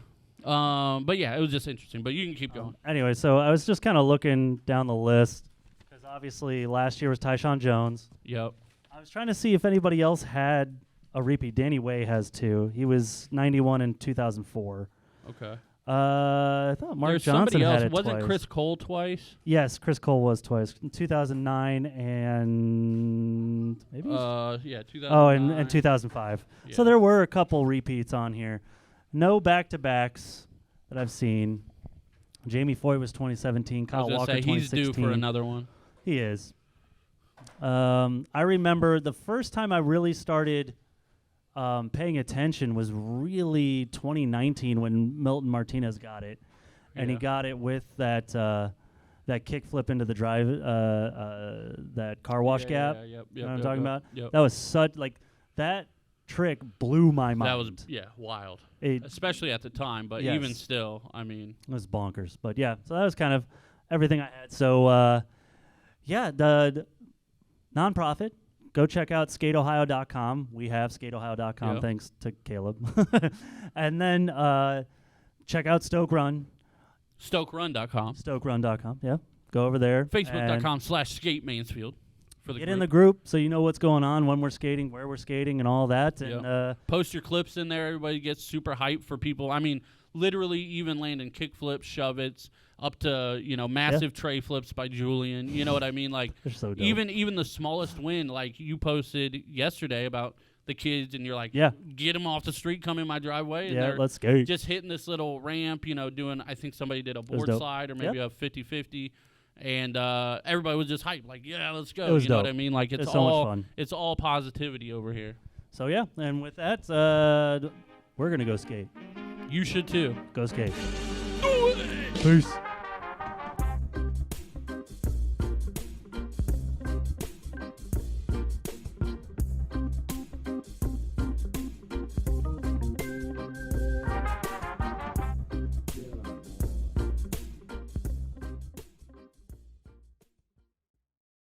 But yeah, it was just interesting. But you can keep going. Anyway, so I was just kind of looking down the list because obviously last year was Tyshawn Jones. Yep. I was trying to see if anybody else had a repeat. Danny Way has two. He was 91 in 2004. Okay. I thought Mark There's Johnson somebody else. had it Wasn't twice. Chris Cole twice? Yes, Chris Cole was twice. In 2009 and maybe. Yeah, 2009. Oh, and 2005. So Yeah. there were a couple repeats on here. No back-to-backs that I've seen. Jamie Foy was 2017. I was Kyle gonna Walker say he's 2016. due for another one. He is. I remember the first time I really started paying attention was really 2019 when Milton Martinez got it, and he Yeah. got it with that kick flip into the drive, that car wash Yeah, gap. yeah, yep, You know yep, what I'm yep, talking yep, about? yep. That was such that trick blew my mind. That was wild, It especially at the time. But Yes. even still, I mean, It was bonkers. But yeah, so that was kind of everything I had. So yeah, the nonprofit, go check out skateohio.com. We have skateohio.com Yeah. thanks to Caleb. And then check out Stoke Run, StokeRun.com, stokerun.com. Yeah, go over there. and Facebook.com/SkateMansfield for the Get group. in the group so you know what's going on, when we're skating, where we're skating, and all that. Yep. And Post your clips in there. Everybody gets super hyped for people. I mean, literally even landing kick flips, shove-its, up to, you know, massive tray flips by Julian. You know what I mean? Like, they're so dope. even the smallest win, like you posted yesterday about the kids, and you're like, Yeah. get them off the street, come in my driveway. And yeah, they're let's skate. just hitting this little ramp, you know, doing, I think somebody did a was board dope. slide or maybe a 50-50. And everybody was just hyped, like, yeah, let's go. It was You know what dope. I mean? Like, It's so much fun. It's all positivity over here. So yeah, and with that, we're gonna go skate. You should too. Go skate. Peace.